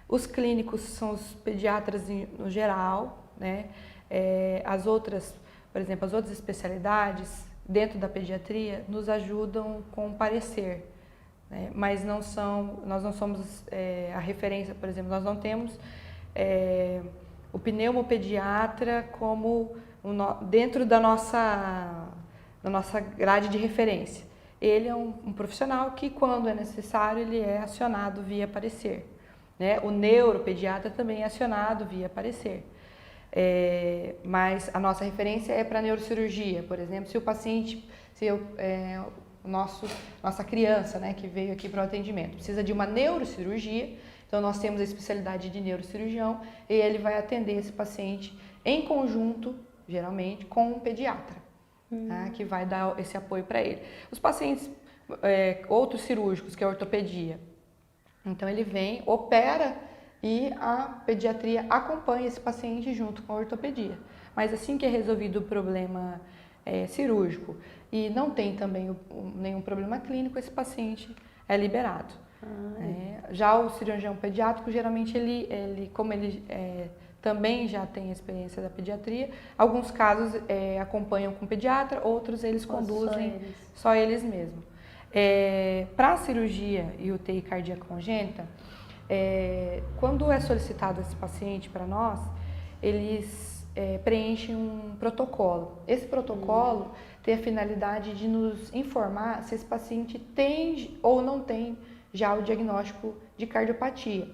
os clínicos são os pediatras no geral, né? As outras, por exemplo, as outras especialidades dentro da pediatria nos ajudam com parecer, né? Mas nós não somos a referência, por exemplo, nós não temos o pneumopediatra como dentro da nossa grade de referência. Ele é um profissional que, quando é necessário, ele é acionado via parecer, né? O neuropediatra também é acionado via parecer. Mas a nossa referência é para neurocirurgia, por exemplo, se nossa criança, né, que veio aqui para o atendimento. Precisa de uma neurocirurgia, então nós temos a especialidade de neurocirurgião e ele vai atender esse paciente em conjunto, geralmente, com um pediatra, tá, que vai dar esse apoio para ele. Os pacientes, outros cirúrgicos, que é a ortopedia, então ele vem, opera e a pediatria acompanha esse paciente junto com a ortopedia. Mas assim que é resolvido o problema cirúrgico e não tem também nenhum problema clínico, esse paciente é liberado. Já o cirurgião pediátrico, geralmente como ele também já tem a experiência da pediatria, alguns casos acompanham com o pediatra, outros eles conduzem só eles mesmos. Para a cirurgia e UTI cardíaca congênita, quando é solicitado esse paciente para nós, eles preenchem um protocolo. Esse protocolo tem a finalidade de nos informar se esse paciente tem ou não tem já o diagnóstico de cardiopatia.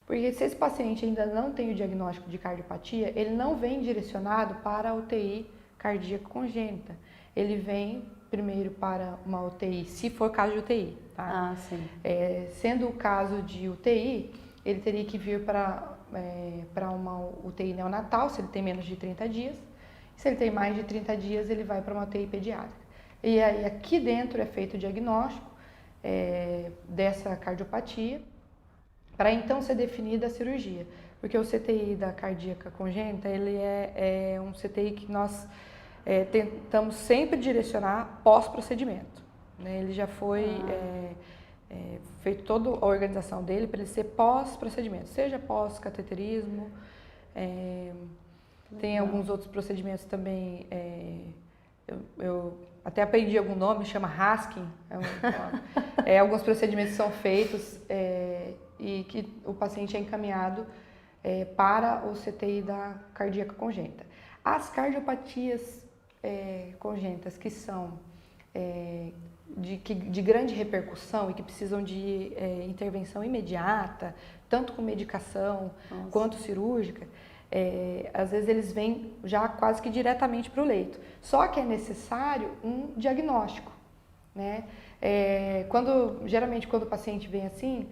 Porque se esse paciente ainda não tem o diagnóstico de cardiopatia, ele não vem direcionado para a UTI cardíaca congênita. Ele vem primeiro para uma UTI, se for caso de UTI, tá? Sim. Sendo o caso de UTI, ele teria que vir para uma UTI neonatal, se ele tem menos de 30 dias. Se ele tem mais de 30 dias, ele vai para uma UTI pediátrica. E aí aqui dentro é feito o diagnóstico dessa cardiopatia, para então ser definida a cirurgia. Porque o CTI da cardíaca congênita, ele é um CTI que nós tentamos sempre direcionar pós-procedimento, né? Ele já foi feito toda a organização dele para ele ser pós-procedimento, seja pós-cateterismo, tem alguns outros procedimentos também, eu até aprendi algum nome, chama Haskin, alguns procedimentos são feitos e que o paciente é encaminhado para o CTI da cardíaca congênita. As cardiopatias congênitas que são de grande repercussão e que precisam de intervenção imediata, tanto com medicação quanto cirúrgica, às vezes eles vêm já quase que diretamente para o leito. Só que é necessário um diagnóstico, né? Geralmente quando o paciente vem assim,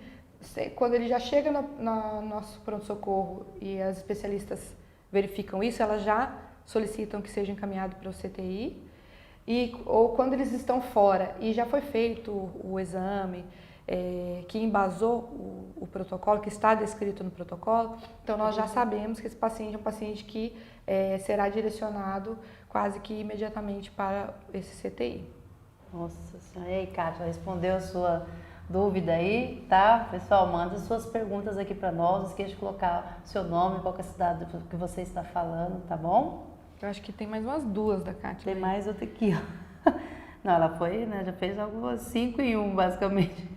quando ele já chega no nosso pronto-socorro e as especialistas verificam isso, elas já solicitam que seja encaminhado para o CTI, ou quando eles estão fora e já foi feito o exame que embasou o protocolo, que está descrito no protocolo, então nós já sabemos que esse paciente é um paciente que será direcionado quase que imediatamente para esse CTI. Nossa senhora, e aí, Kátia, respondeu a sua dúvida aí, tá? Pessoal, manda suas perguntas aqui para nós, não esqueça de colocar seu nome, qual é a cidade que você está falando, tá bom? Eu acho que tem mais umas duas da Kátia. Tem mais outra aqui, ó. Não, ela foi, né? Já fez algumas 5 em 1, basicamente.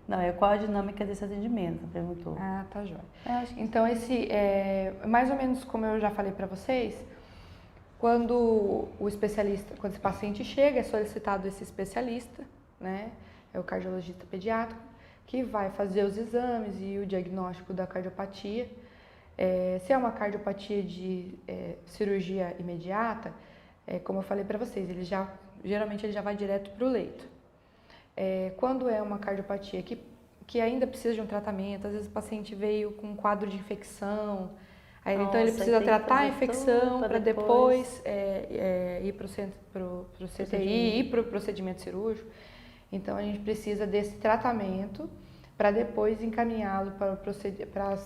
Não, qual a dinâmica desse atendimento? Perguntou. Ah, tá jóia. Então, mais ou menos como eu já falei para vocês, quando esse paciente chega, é solicitado esse especialista, né? É o cardiologista pediátrico, que vai fazer os exames e o diagnóstico da cardiopatia. Se é uma cardiopatia de cirurgia imediata, como eu falei para vocês, geralmente ele já vai direto para o leito. Quando é uma cardiopatia que ainda precisa de um tratamento, às vezes o paciente veio com um quadro de infecção, então ele precisa tratar a infecção para depois ir para o CTI, ir para o procedimento cirúrgico. Então a gente precisa desse tratamento para depois encaminhá-lo para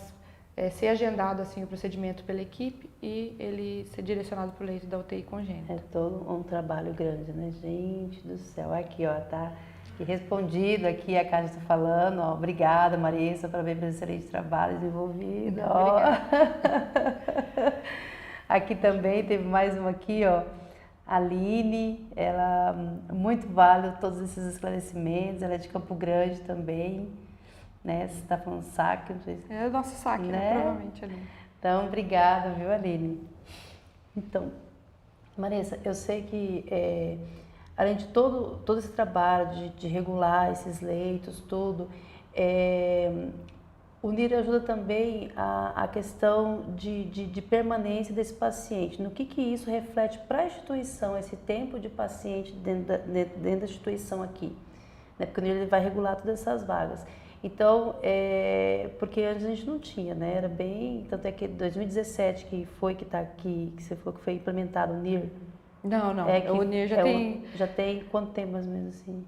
ser agendado assim o procedimento pela equipe e ele ser direcionado para o leito da UTI congênita. É todo um trabalho grande, né, gente do céu. Aqui, ó, tá respondido aqui, a Kátia está falando, ó, obrigada, Marissa, parabéns pelo excelente trabalho desenvolvido. Obrigada. Aqui também teve mais uma aqui, ó, a Aline, ela muito válido todos esses esclarecimentos, ela é de Campo Grande também, né, você está falando saque, não sei se... É o nosso saque, né? Provavelmente, Aline. Então, obrigada, viu, Aline? Então, Marissa, eu sei que além de todo esse trabalho de regular esses leitos, tudo, O NIR ajuda também a questão de permanência desse paciente. No que isso reflete para a instituição, esse tempo de paciente dentro da instituição aqui? Né? Porque o NIR ele vai regular todas essas vagas. Então, porque antes a gente não tinha, né? Era bem... Tanto é que 2017 que foi que está aqui, que você falou que foi implementado o NIR. Não, o NIR já tem... Já tem quanto tempo mais ou menos assim?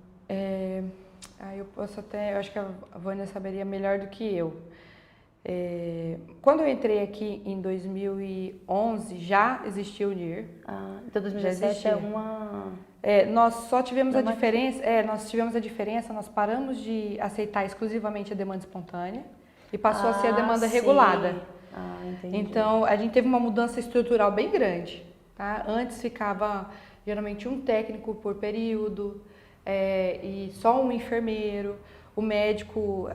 Eu posso até... Eu acho que a Vânia saberia melhor do que eu. Quando eu entrei aqui em 2011, já existia o NIR. Então 2017 é uma... nós só tivemos a diferença, nós paramos de aceitar exclusivamente a demanda espontânea e passou a ser a demanda regulada. Entendi. Então, a gente teve uma mudança estrutural bem grande. Tá? Antes ficava geralmente um técnico por período e só um enfermeiro. O médico,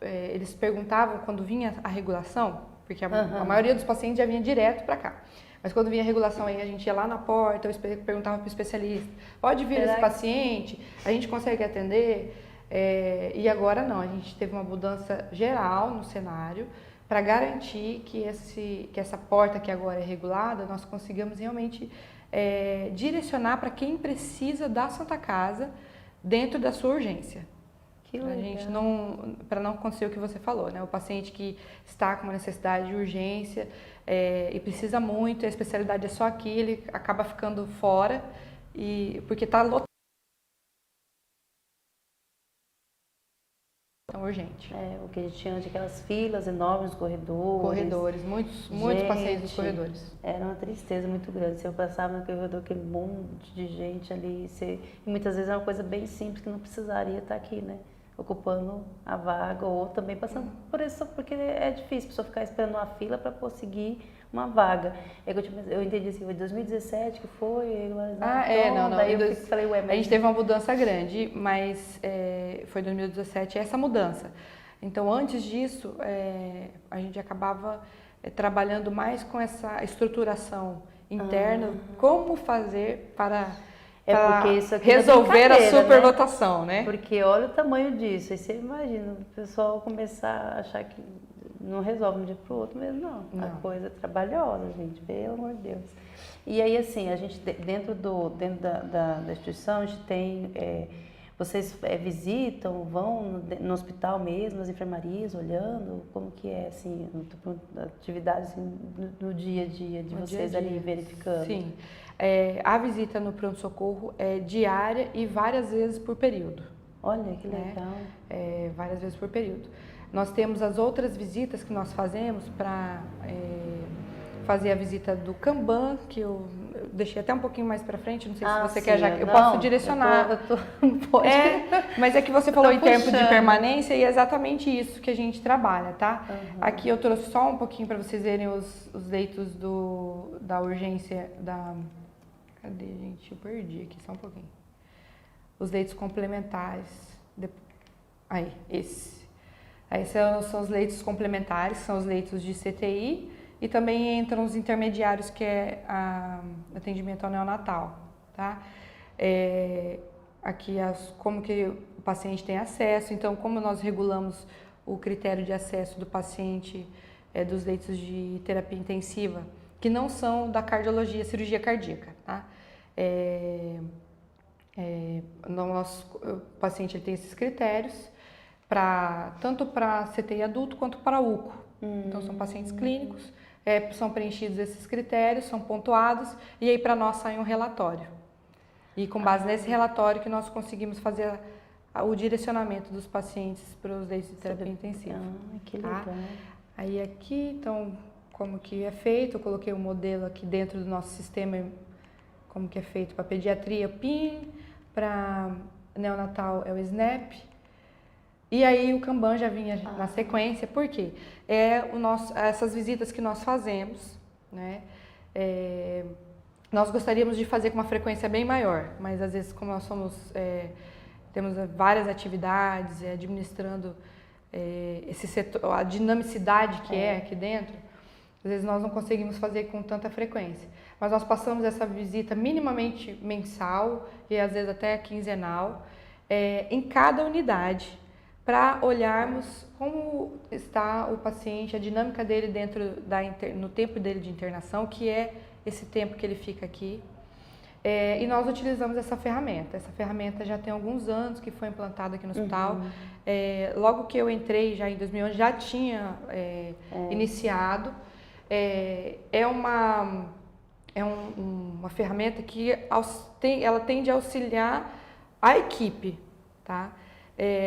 eles perguntavam quando vinha a regulação, porque a maioria dos pacientes já vinha direto para cá. Mas quando vinha a regulação aí, a gente ia lá na porta, eu perguntava para o especialista, pode vir esse paciente? A gente consegue atender? E agora não, a gente teve uma mudança geral no cenário para garantir que essa porta que agora é regulada, nós consigamos realmente direcionar para quem precisa da Santa Casa dentro da sua urgência. A gente para não acontecer o que você falou, né? O paciente que está com uma necessidade de urgência e precisa muito, a especialidade é só aqui, ele acaba ficando fora porque está lotado. Então, urgente. O que a gente tinha de aquelas filas enormes, corredores. Muitos pacientes nos corredores. Era uma tristeza muito grande. Se eu passava no corredor, aquele monte de gente ali, e muitas vezes é uma coisa bem simples que não precisaria estar aqui, né? Ocupando a vaga ou também passando por isso, porque é difícil a pessoa ficar esperando uma fila para conseguir uma vaga. Eu entendi assim, foi 2017 que foi, mas não. Daí eu falei, mas... A gente teve uma mudança grande, mas foi 2017 essa mudança. Então, antes disso, a gente acabava trabalhando mais com essa estruturação interna, como fazer para... porque isso aqui resolver a superlotação, né? Porque olha o tamanho disso. Aí você imagina o pessoal começar a achar que não resolve de um dia para o outro mesmo, não. A coisa é trabalhosa, gente, pelo amor de Deus. E aí, assim, a gente, dentro da instituição, a gente tem... vocês visitam, vão no hospital mesmo, nas enfermarias, olhando? Como que é, assim, atividade assim, no dia a dia de vocês ali verificando? Sim. A visita no pronto-socorro é diária e várias vezes por período. Olha, que legal. Várias vezes por período. Nós temos as outras visitas que nós fazemos para fazer a visita do Kanban, que eu deixei até um pouquinho mais para frente, não sei se você quer já. Eu posso direcionar. Pode. Mas é que você falou em tempo de permanência e é exatamente isso que a gente trabalha, tá? Aqui eu trouxe só um pouquinho para vocês verem os leitos da urgência da... Cadê, gente? Eu perdi aqui, só um pouquinho. Os leitos complementares. Aí, esse. Aí são os leitos complementares, são os leitos de CTI e também entram os intermediários, que é atendimento ao neonatal, tá? Aqui, como que o paciente tem acesso. Então, como nós regulamos o critério de acesso do paciente dos leitos de terapia intensiva, que não são da cardiologia, cirurgia cardíaca, tá? O paciente ele tem esses critérios, tanto para CTI adulto quanto para UCO. Então, são pacientes clínicos, são preenchidos esses critérios, são pontuados, e aí para nós sai um relatório. E com base nesse relatório que nós conseguimos fazer o direcionamento dos pacientes para os leitos de terapia intensiva. Que legal. Tá? Aí aqui, então... Como que é feito, eu coloquei um modelo aqui dentro do nosso sistema, como que é feito para pediatria, o PIN, para neonatal é o SNAP, e aí o Kanban já vinha na sequência, por quê? Essas visitas que nós fazemos, né, nós gostaríamos de fazer com uma frequência bem maior, mas às vezes como nós temos várias atividades, administrando esse setor, a dinamicidade que é aqui dentro, às vezes nós não conseguimos fazer com tanta frequência, mas nós passamos essa visita minimamente mensal e às vezes até quinzenal em cada unidade para olharmos como está o paciente, a dinâmica dele no tempo dele de internação, que é esse tempo que ele fica aqui. E nós utilizamos essa ferramenta. Essa ferramenta já tem alguns anos que foi implantada aqui no hospital. Logo que eu entrei, já em 2011, já tinha iniciado. É uma ferramenta que ela tende a auxiliar a equipe, tá?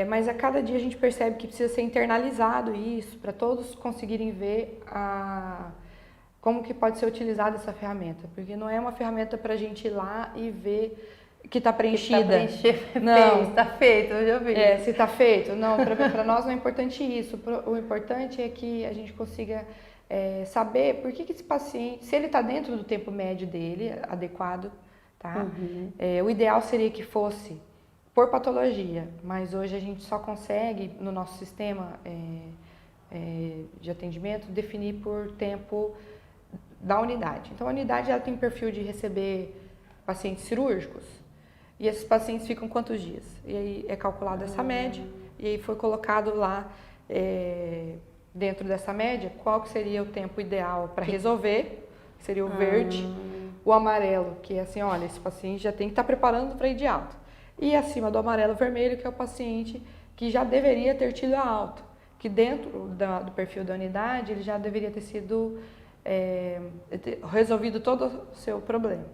Mas a cada dia a gente percebe que precisa ser internalizado isso, para todos conseguirem ver como que pode ser utilizada essa ferramenta. Porque não é uma ferramenta para a gente ir lá e ver que está preenchida. Não, está feito, eu já vi. Se está feito. Não, para nós não é importante isso. O importante é que a gente consiga saber por que esse paciente, se ele está dentro do tempo médio dele, adequado, tá? O ideal seria que fosse por patologia, mas hoje a gente só consegue, no nosso sistema de atendimento, definir por tempo da unidade. Então, a unidade ela tem perfil de receber pacientes cirúrgicos, e esses pacientes ficam quantos dias? E aí é calculada essa média, e aí foi colocado lá, dentro dessa média, qual que seria o tempo ideal para resolver, que seria o verde, o amarelo, que é assim, olha, esse paciente já tem que estar preparando para ir de alta. E acima do amarelo vermelho, que é o paciente que já deveria ter tido a alta, que dentro do perfil da unidade ele já deveria ter sido resolvido todo o seu problema.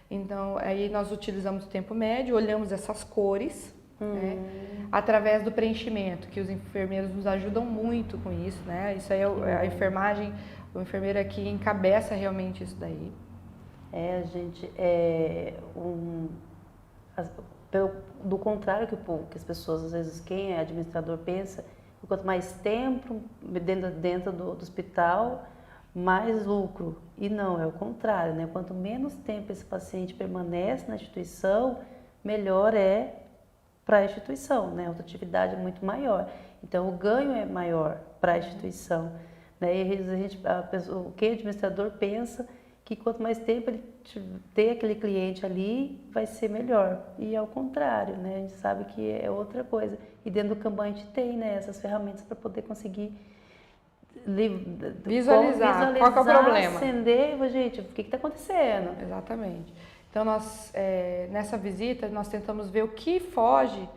Então, aí nós utilizamos o tempo médio, olhamos essas cores, né, através do preenchimento, que os enfermeiros nos ajudam muito com isso, né? Isso aí a enfermagem, o enfermeiro aqui encabeça realmente isso daí. Gente, do contrário que as pessoas, às vezes, quem é administrador pensa, que quanto mais tempo dentro do hospital, mais lucro. E não, é o contrário, né? Quanto menos tempo esse paciente permanece na instituição, melhor é para a instituição, né? A rotatividade é muito maior. Então, o ganho é maior para a instituição, né? E quem é administrador pensa que quanto mais tempo ele ter aquele cliente ali, vai ser melhor. E é o contrário, né? A gente sabe que é outra coisa. E dentro do Kanban a gente tem, né, essas ferramentas para poder conseguir visualizar qual que é o problema. Acender, gente, o que está acontecendo? Exatamente. Então, nós, nessa visita, nós tentamos ver o que foge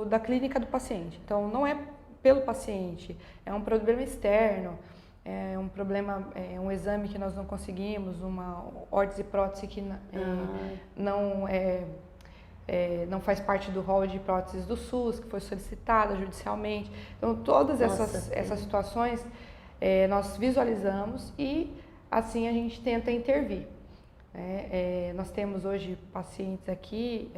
da clínica do paciente. Então, não é pelo paciente, é um problema externo, é um problema, um exame que nós não conseguimos, uma órtese e prótese que não faz parte do rol de próteses do SUS, que foi solicitada judicialmente. Então, todas essas situações nós visualizamos e assim a gente tenta intervir. Nós temos hoje pacientes aqui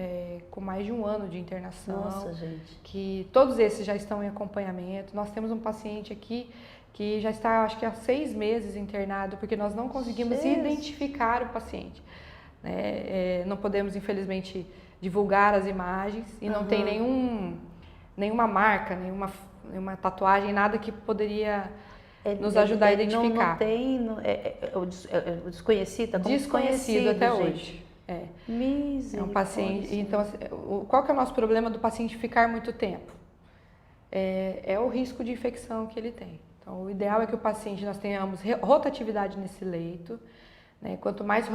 com mais de 1 ano de internação. Nossa, gente. Que todos esses já estão em acompanhamento. Nós temos um paciente aqui que já está, acho que há 6 meses internado, porque nós não conseguimos identificar o paciente. Não podemos, infelizmente, divulgar as imagens e não tem nenhuma marca, nenhuma tatuagem, nada que poderia nos ajudar a identificar. Não tem, o desconhecido, desconhecido até hoje. É um paciente. Então, qual que é o nosso problema do paciente ficar muito tempo? É o risco de infecção que ele tem. Então, o ideal é que o paciente, nós tenhamos rotatividade nesse leito, né? Quanto mais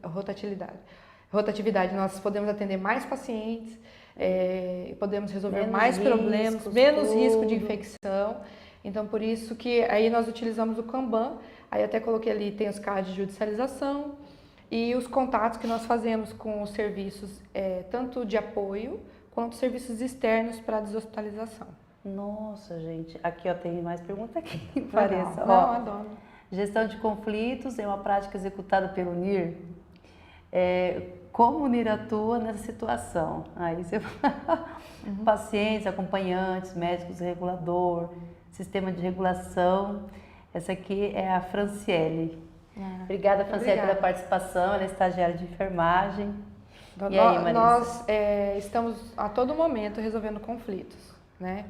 rotatividade, nós podemos atender mais pacientes, podemos resolver mais problemas, menos risco de infecção. Então, por isso que aí nós utilizamos o Kanban, aí até coloquei ali, tem os cards de judicialização e os contatos que nós fazemos com os serviços, tanto de apoio, quanto serviços externos para deshospitalização. Nossa, gente, aqui tem mais pergunta aqui, Vanessa. Não, adoro. Gestão de conflitos é uma prática executada pelo NIR. Como o NIR atua nessa situação? Aí você pacientes, acompanhantes, médicos, regulador, sistema de regulação. Essa aqui é a Franciele. Obrigada, Franciele, pela participação. Ela é estagiária de enfermagem. E aí, Marisa? Nós estamos a todo momento resolvendo conflitos, né?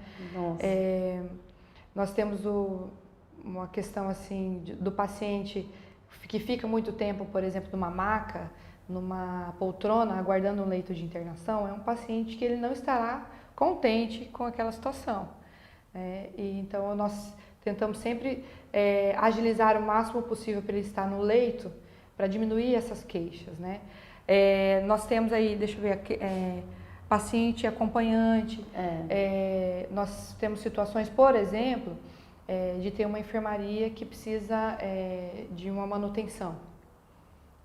Nós temos uma questão assim do paciente que fica muito tempo, por exemplo, numa maca, numa poltrona, aguardando um leito de internação. É um paciente que ele não estará contente com aquela situação. E então nós tentamos sempre agilizar o máximo possível para ele estar no leito, para diminuir essas queixas, né? Nós temos aí, deixa eu ver aqui, paciente acompanhante, nós temos situações, por exemplo, de ter uma enfermaria que precisa de uma manutenção,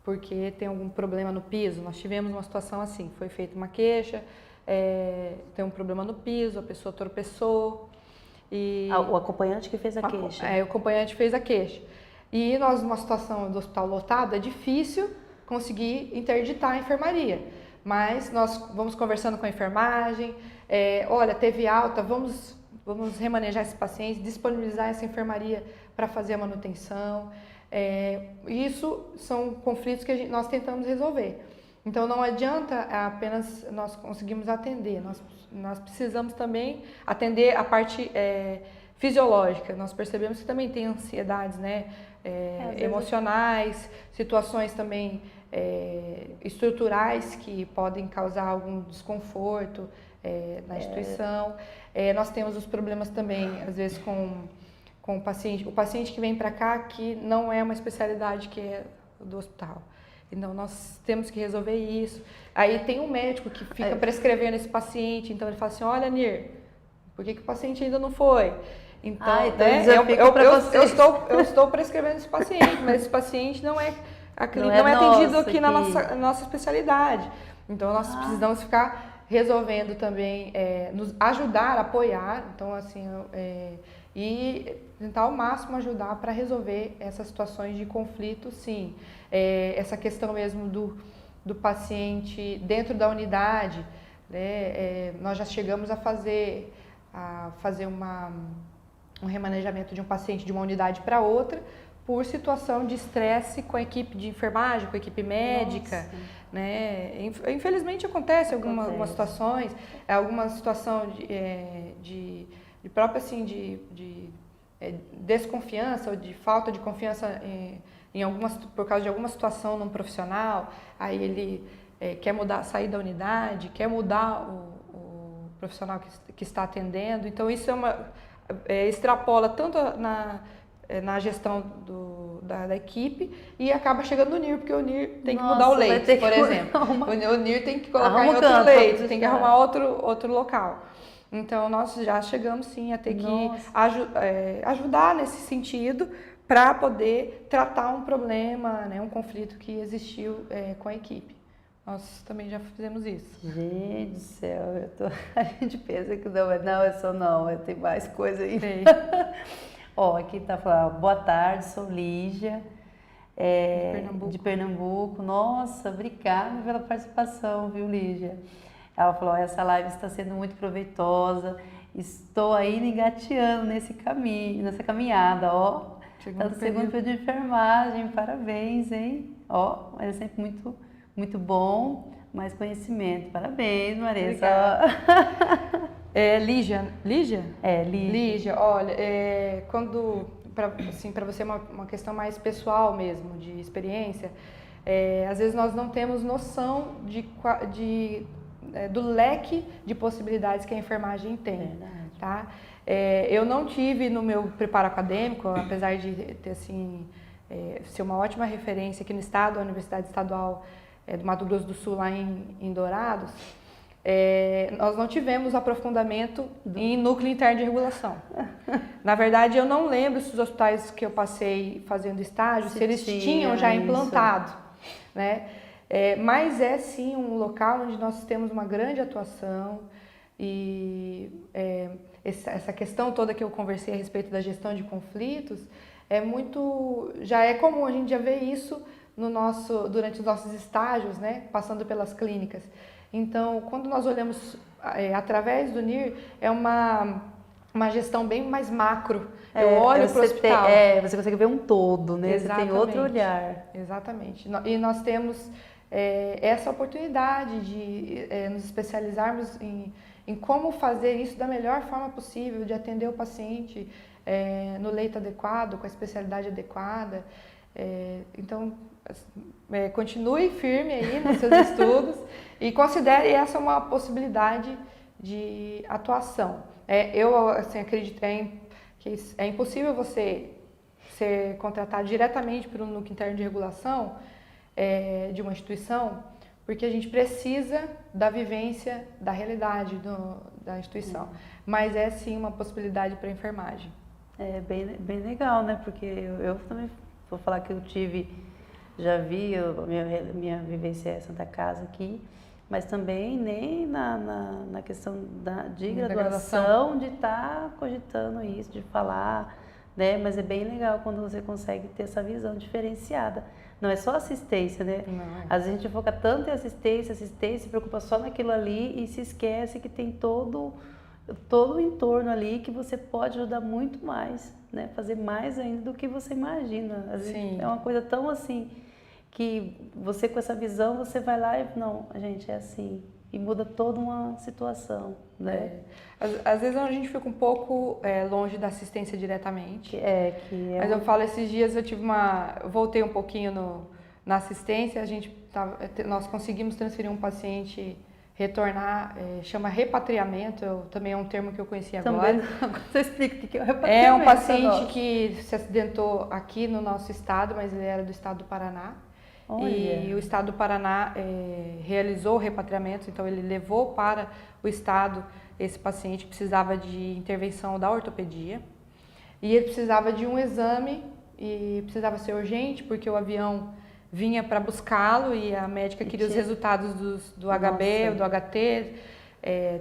porque tem algum problema no piso. Nós tivemos uma situação assim, foi feita uma queixa, tem um problema no piso, a pessoa tropeçou. O acompanhante que fez a queixa. O acompanhante fez a queixa. E nós, numa situação do hospital lotado, é difícil conseguir interditar a enfermaria. Mas nós vamos conversando com a enfermagem, olha, teve alta, vamos remanejar esse paciente, disponibilizar essa enfermaria para fazer a manutenção. Isso são conflitos que nós tentamos resolver. Então não adianta apenas nós conseguimos atender, nós precisamos também atender a parte fisiológica. Nós percebemos que também tem ansiedades, né, emocionais, situações também estruturais que podem causar algum desconforto na instituição. Nós temos os problemas também, às vezes, com o paciente que vem para cá que não é uma especialidade que é do hospital. Então, nós temos que resolver isso. Aí tem um médico que fica prescrevendo esse paciente, então ele fala assim, olha, Nir, por que o paciente ainda não foi? Então, eu estou prescrevendo esse paciente, mas esse paciente não é atendido aqui na nossa especialidade. Então, nós precisamos ficar resolvendo também, nos ajudar, apoiar, então assim, e tentar ao máximo ajudar para resolver essas situações de conflito, sim. Essa questão mesmo do paciente dentro da unidade, né, nós já chegamos a fazer um remanejamento de um paciente de uma unidade para outra por situação de estresse com a equipe de enfermagem, com a equipe médica. Né? Infelizmente acontece algumas situações, alguma situação de própria assim, de desconfiança ou de falta de confiança por causa de alguma situação num profissional, aí ele quer sair da unidade, quer mudar o profissional que está atendendo. Então isso extrapola tanto na gestão da equipe e acaba chegando no NIR, porque o NIR tem que mudar o leito, por exemplo. O NIR tem que colocar em outro leito, tem que arrumar outro local. Então, nós já chegamos sim a ter que ajudar nesse sentido para poder tratar um problema, né, um conflito que existiu com a equipe. Nós também já fizemos isso. Gente do céu, a gente pensa que tem mais coisa aí. Aqui tá falando, boa tarde, sou Lígia, de Pernambuco. Nossa, obrigada pela participação, viu, Lígia? Ela falou, essa live está sendo muito proveitosa, estou ainda engateando nessa caminhada, Tá no segundo período de enfermagem, parabéns, hein? Mas é sempre muito, muito bom, mais conhecimento. Parabéns, Marisa. Lígia? Lígia. Lígia, olha, para você uma questão mais pessoal mesmo, de experiência, às vezes nós não temos noção do leque de possibilidades que a enfermagem tem, tá? Eu não tive no meu preparo acadêmico, apesar de ter assim, ser uma ótima referência aqui no estado, a Universidade Estadual do Mato Grosso do Sul, lá em Dourados, nós não tivemos aprofundamento em núcleo interno de regulação. Na verdade, eu não lembro se os hospitais que eu passei fazendo estágio, se eles tinham já implantado, né? Mas é sim um local onde nós temos uma grande atuação e essa questão toda que eu conversei a respeito da gestão de conflitos já é comum, a gente já vê isso durante os nossos estágios, né, passando pelas clínicas. Então, quando nós olhamos através do NIR, é uma gestão bem mais macro. Eu olho para o hospital. Você consegue ver um todo, né? Exatamente. Você tem outro olhar. Exatamente. E nós temos essa oportunidade de nos especializarmos em como fazer isso da melhor forma possível, de atender o paciente no leito adequado, com a especialidade adequada. Então, continue firme aí nos seus estudos e considere essa uma possibilidade de atuação. Eu assim, acredito que é impossível você ser contratado diretamente por um núcleo interno de regulação de uma instituição, porque a gente precisa da vivência, da realidade da instituição. Mas é sim uma possibilidade para a enfermagem. É bem legal, né? Porque eu também vou falar que já vi a minha vivência é Santa Casa aqui, mas também nem na questão de graduação, de estar cogitando isso, de falar, né? Mas é bem legal quando você consegue ter essa visão diferenciada. Não é só assistência, né? Às vezes a gente foca tanto em assistência, se preocupa só naquilo ali e se esquece que tem todo o entorno ali que você pode ajudar muito mais, né? Fazer mais ainda do que você imagina. Às vezes é uma coisa tão assim que você com essa visão você vai lá e não, gente, é assim e muda toda uma situação, né? Às vezes a gente fica um pouco longe da assistência diretamente. Mas eu falo, esses dias eu voltei um pouquinho na assistência, nós conseguimos transferir um paciente, retornar, chama repatriamento, também é um termo que eu conheci agora. Você explica o que é o repatriamento? É um paciente que se acidentou aqui no nosso estado, mas ele era do estado do Paraná. Olha. E o estado do Paraná realizou o repatriamento, então ele levou para o estado esse paciente que precisava de intervenção da ortopedia. E ele precisava de um exame e precisava ser urgente, porque o avião vinha para buscá-lo e a médica queria os resultados do HB, do HT,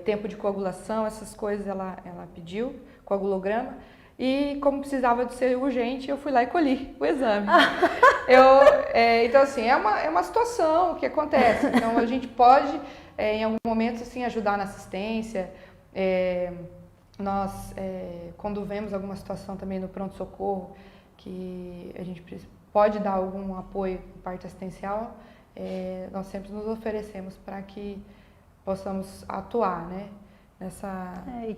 tempo de coagulação, essas coisas ela pediu, coagulograma. E como precisava de ser urgente, eu fui lá e colhi o exame. Então, assim, é uma situação que acontece. Então, a gente pode, em algum momento, assim, ajudar na assistência. Nós, quando vemos alguma situação também no pronto-socorro, que a gente pode dar algum apoio por parte assistencial, nós sempre nos oferecemos para que possamos atuar, né?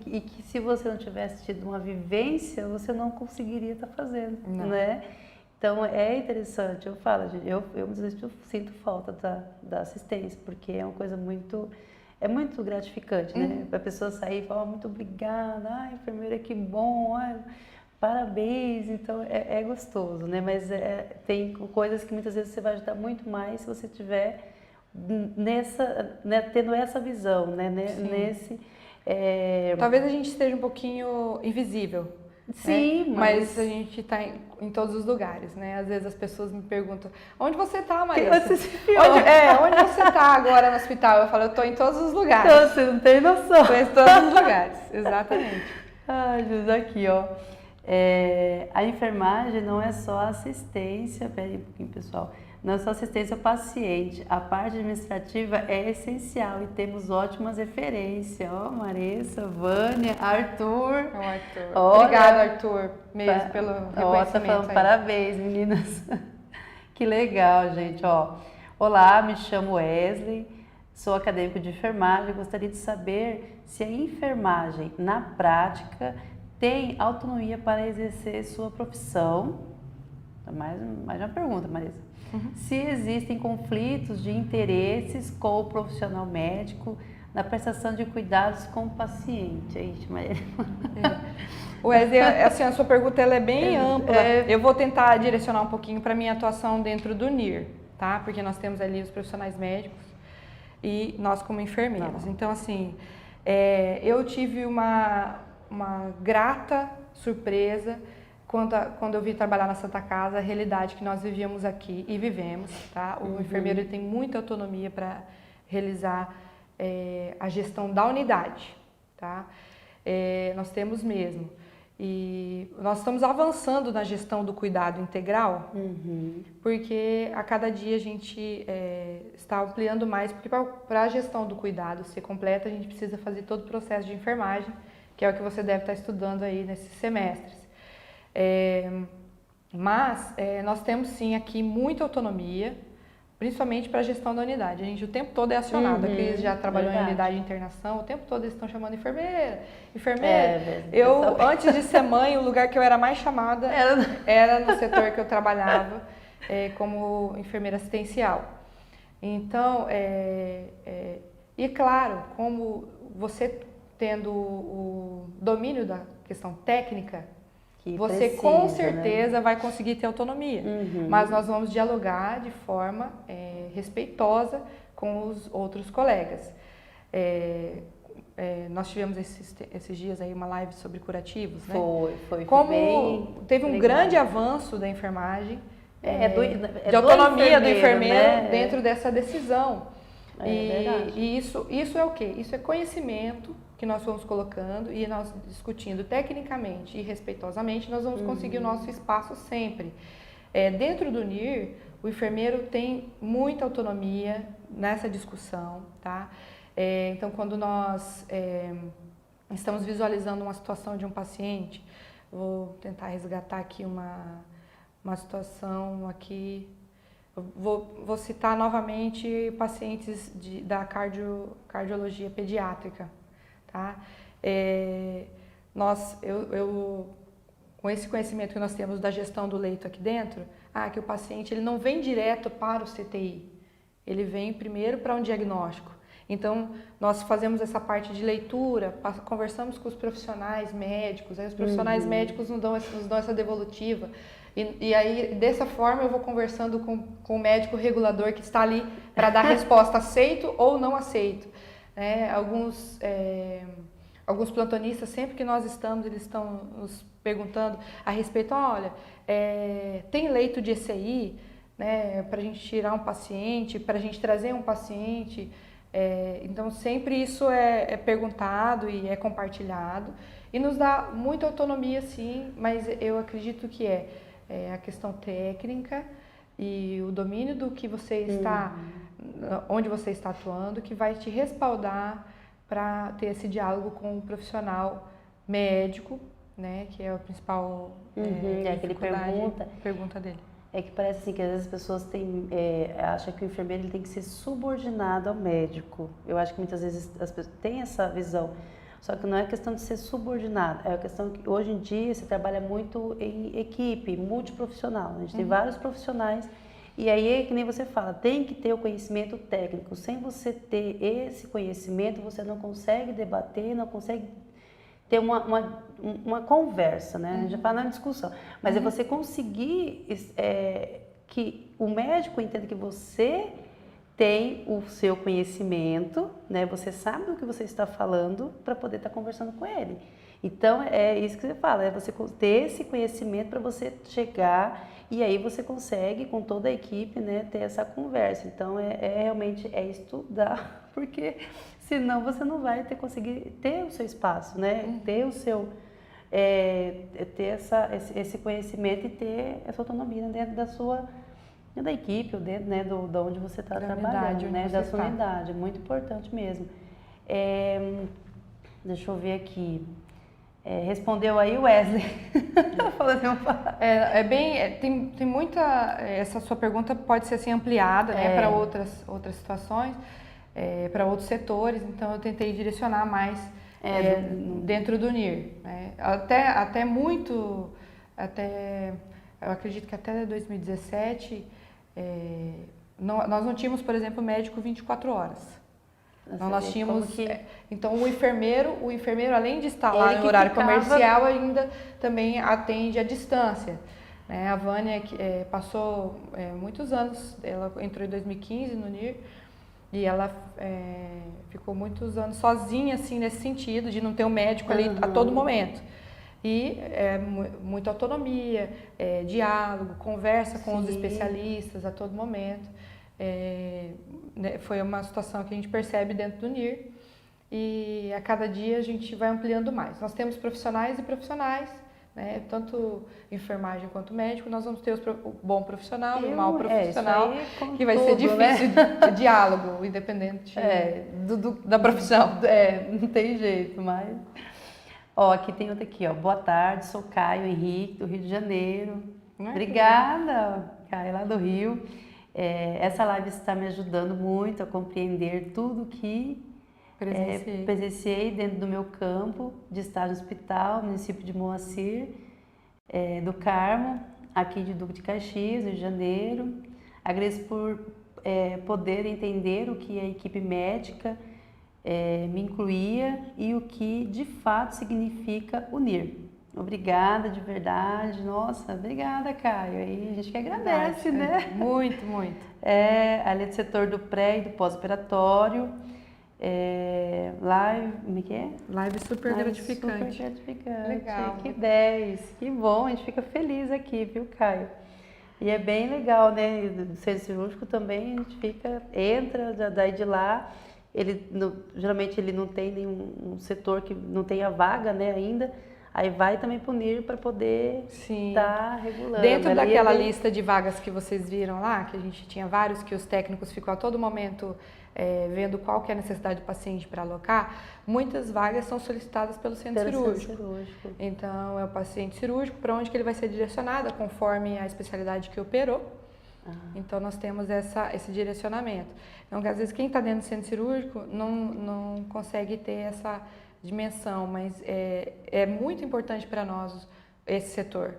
E que se você não tivesse tido uma vivência, você não conseguiria estar fazendo, né? Então é interessante, eu falo, eu sinto falta da assistência, porque é uma coisa muito gratificante, né? A pessoa sair e falar, muito obrigada, enfermeira, que bom, parabéns, então é gostoso, né? Mas tem coisas que muitas vezes você vai ajudar muito mais se você tiver tendo essa visão, né? Talvez a gente esteja um pouquinho invisível. Sim, né? Mas a gente está em todos os lugares, né? Às vezes as pessoas me perguntam, onde você está, Marisa? Onde você está agora no hospital? Eu falo, eu estou em todos os lugares. Então, você não tem noção. Estou em todos os lugares, exatamente. Jesus, aqui, ó. A enfermagem não é só assistência, peraí um pouquinho, pessoal. Não é só assistência ao paciente, a parte administrativa é essencial e temos ótimas referências. Ó, Marissa, Vânia, Arthur. Obrigada, Arthur, mesmo pelo reconhecimento. Tá falando, parabéns, meninas. Que legal, gente. Olá, me chamo Wesley, sou acadêmico de enfermagem. Gostaria de saber se a enfermagem, na prática, tem autonomia para exercer sua profissão. Mais uma pergunta, Marisa. Se existem conflitos de interesses com o profissional médico na prestação de cuidados com o paciente. Wesley, assim, a sua pergunta ela é bem ampla. Eu vou tentar direcionar um pouquinho para a minha atuação dentro do NIR, tá? Porque nós temos ali os profissionais médicos e nós como enfermeiros. Então, assim, eu tive uma grata surpresa quando eu vim trabalhar na Santa Casa, a realidade que nós vivíamos aqui e vivemos, tá? O enfermeiro ele tem muita autonomia para realizar a gestão da unidade, tá? Nós temos mesmo. E nós estamos avançando na gestão do cuidado integral, porque a cada dia a gente está ampliando mais, porque para a gestão do cuidado ser completa, a gente precisa fazer todo o processo de enfermagem, que é o que você deve estar estudando aí nesses semestres. Mas nós temos sim aqui muita autonomia, principalmente para a gestão da unidade. A gente o tempo todo é acionado. A Cris já trabalhou em unidade de internação, o tempo todo eles estão chamando enfermeira. Antes de ser mãe, o lugar que eu era mais chamada era no setor que eu trabalhava como enfermeira assistencial. Então, e claro, como você tendo o domínio da questão técnica, Que você precisa, com né? certeza vai conseguir ter autonomia. Mas nós vamos dialogar de forma respeitosa com os outros colegas. Nós tivemos esses dias aí uma live sobre curativos, né? Foi Como bem teve um legal. grande avanço da enfermagem, de do autonomia do enfermeiro, enfermeiro né? dentro dessa decisão. Verdade. E isso é o quê? Isso é conhecimento que nós vamos colocando e nós discutindo tecnicamente e respeitosamente, nós vamos conseguir o nosso espaço sempre. Dentro do NIR, o enfermeiro tem muita autonomia nessa discussão, tá? Então, quando nós estamos visualizando uma situação de um paciente, vou tentar resgatar aqui uma situação aqui. Vou citar novamente pacientes da cardiologia pediátrica, tá? Com esse conhecimento que nós temos da gestão do leito aqui dentro, que o paciente ele não vem direto para o CTI, ele vem primeiro para um diagnóstico. Então, nós fazemos essa parte de leitura, conversamos com os profissionais médicos, aí os profissionais médicos nos dão essa devolutiva. E aí, dessa forma, eu vou conversando com o médico regulador que está ali para dar resposta aceito ou não aceito. Alguns plantonistas, sempre que nós estamos, eles estão nos perguntando a respeito, olha, tem leito de ECI, né, para a gente tirar um paciente, para a gente trazer um paciente. Então, sempre isso é perguntado e é compartilhado. E nos dá muita autonomia, sim, mas eu acredito que a questão técnica e o domínio do que você está, onde você está atuando, que vai te respaldar para ter esse diálogo com o profissional médico, né, que é a principal aquele pergunta dele. É que parece assim que às vezes as pessoas acham que o enfermeiro ele tem que ser subordinado ao médico. Eu acho que muitas vezes as pessoas têm essa visão. Só que não é questão de ser subordinado, é a questão que hoje em dia se trabalha muito em equipe, multiprofissional. A gente tem vários profissionais e aí, que nem você fala, tem que ter o conhecimento técnico. Sem você ter esse conhecimento, você não consegue debater, não consegue ter uma conversa, né? A gente já fala na discussão. Mas é você conseguir que o médico entenda que você tem o seu conhecimento, né? Você sabe do que você está falando para poder estar conversando com ele. Então, é isso que você fala, é você ter esse conhecimento para você chegar e aí você consegue, com toda a equipe, né, ter essa conversa. Então, realmente estudar, porque senão você não vai conseguir ter o seu espaço, né? Ter o seu... ter esse conhecimento e ter essa autonomia dentro da equipe, ou dentro, né, de onde você está trabalhando, né, da sua unidade, é muito importante mesmo. Deixa eu ver aqui, respondeu aí o Wesley. Tem muita, essa sua pergunta pode ser assim ampliada, né, para outras situações, para outros setores, então eu tentei direcionar mais dentro do NIR, né? Eu acredito que até 2017 nós não tínhamos, por exemplo, médico 24 horas. Então, nós tínhamos, então o enfermeiro, além de estar lá no horário comercial, ainda também atende à distância. Né? A Vânia passou muitos anos, ela entrou em 2015 no NIR, e ela ficou muitos anos sozinha, assim, nesse sentido, de não ter um médico ali a todo momento. E muita autonomia, diálogo, conversa com os especialistas a todo momento. Foi uma situação que a gente percebe dentro do NIR e a cada dia a gente vai ampliando mais. Nós temos profissionais e profissionais, né? Tanto enfermagem quanto médico, nós vamos ter o bom profissional e o mau profissional, que vai ser difícil de diálogo, independente da profissão. Não tem jeito, mas... aqui tem outra aqui, boa tarde, sou Caio Henrique, do Rio de Janeiro. Obrigada, Caio, lá do Rio. Essa live está me ajudando muito a compreender tudo que presenciei dentro do meu campo de estágio no hospital, município de Moacir, do Carmo, aqui de Duque de Caxias, Rio de Janeiro. Agradeço por poder entender o que a equipe médica me incluía e o que de fato significa unir. Obrigada de verdade, nossa, obrigada, Caio. Aí a gente que agradece, né? Muito, muito. Ali do setor do pré e do pós-operatório. Live, como é que é? Live super gratificante. Super gratificante. Legal. Que 10, que bom, a gente fica feliz aqui, viu, Caio? E é bem legal, né? Do centro cirúrgico também a gente entra, daí de lá, geralmente ele não tem nenhum setor que não tenha vaga, né, ainda. Aí vai também punir para poder estar regulando. Dentro daquela lista de vagas que vocês viram lá, que a gente tinha vários, que os técnicos ficam a todo momento vendo qual que é a necessidade do paciente para alocar, muitas vagas são solicitadas pelo centro cirúrgico. Então, é o paciente cirúrgico, para onde que ele vai ser direcionado, conforme a especialidade que operou. Então, nós temos esse direcionamento. Então, às vezes, quem está dentro do centro cirúrgico não consegue ter essa dimensão, mas é muito importante para nós esse setor.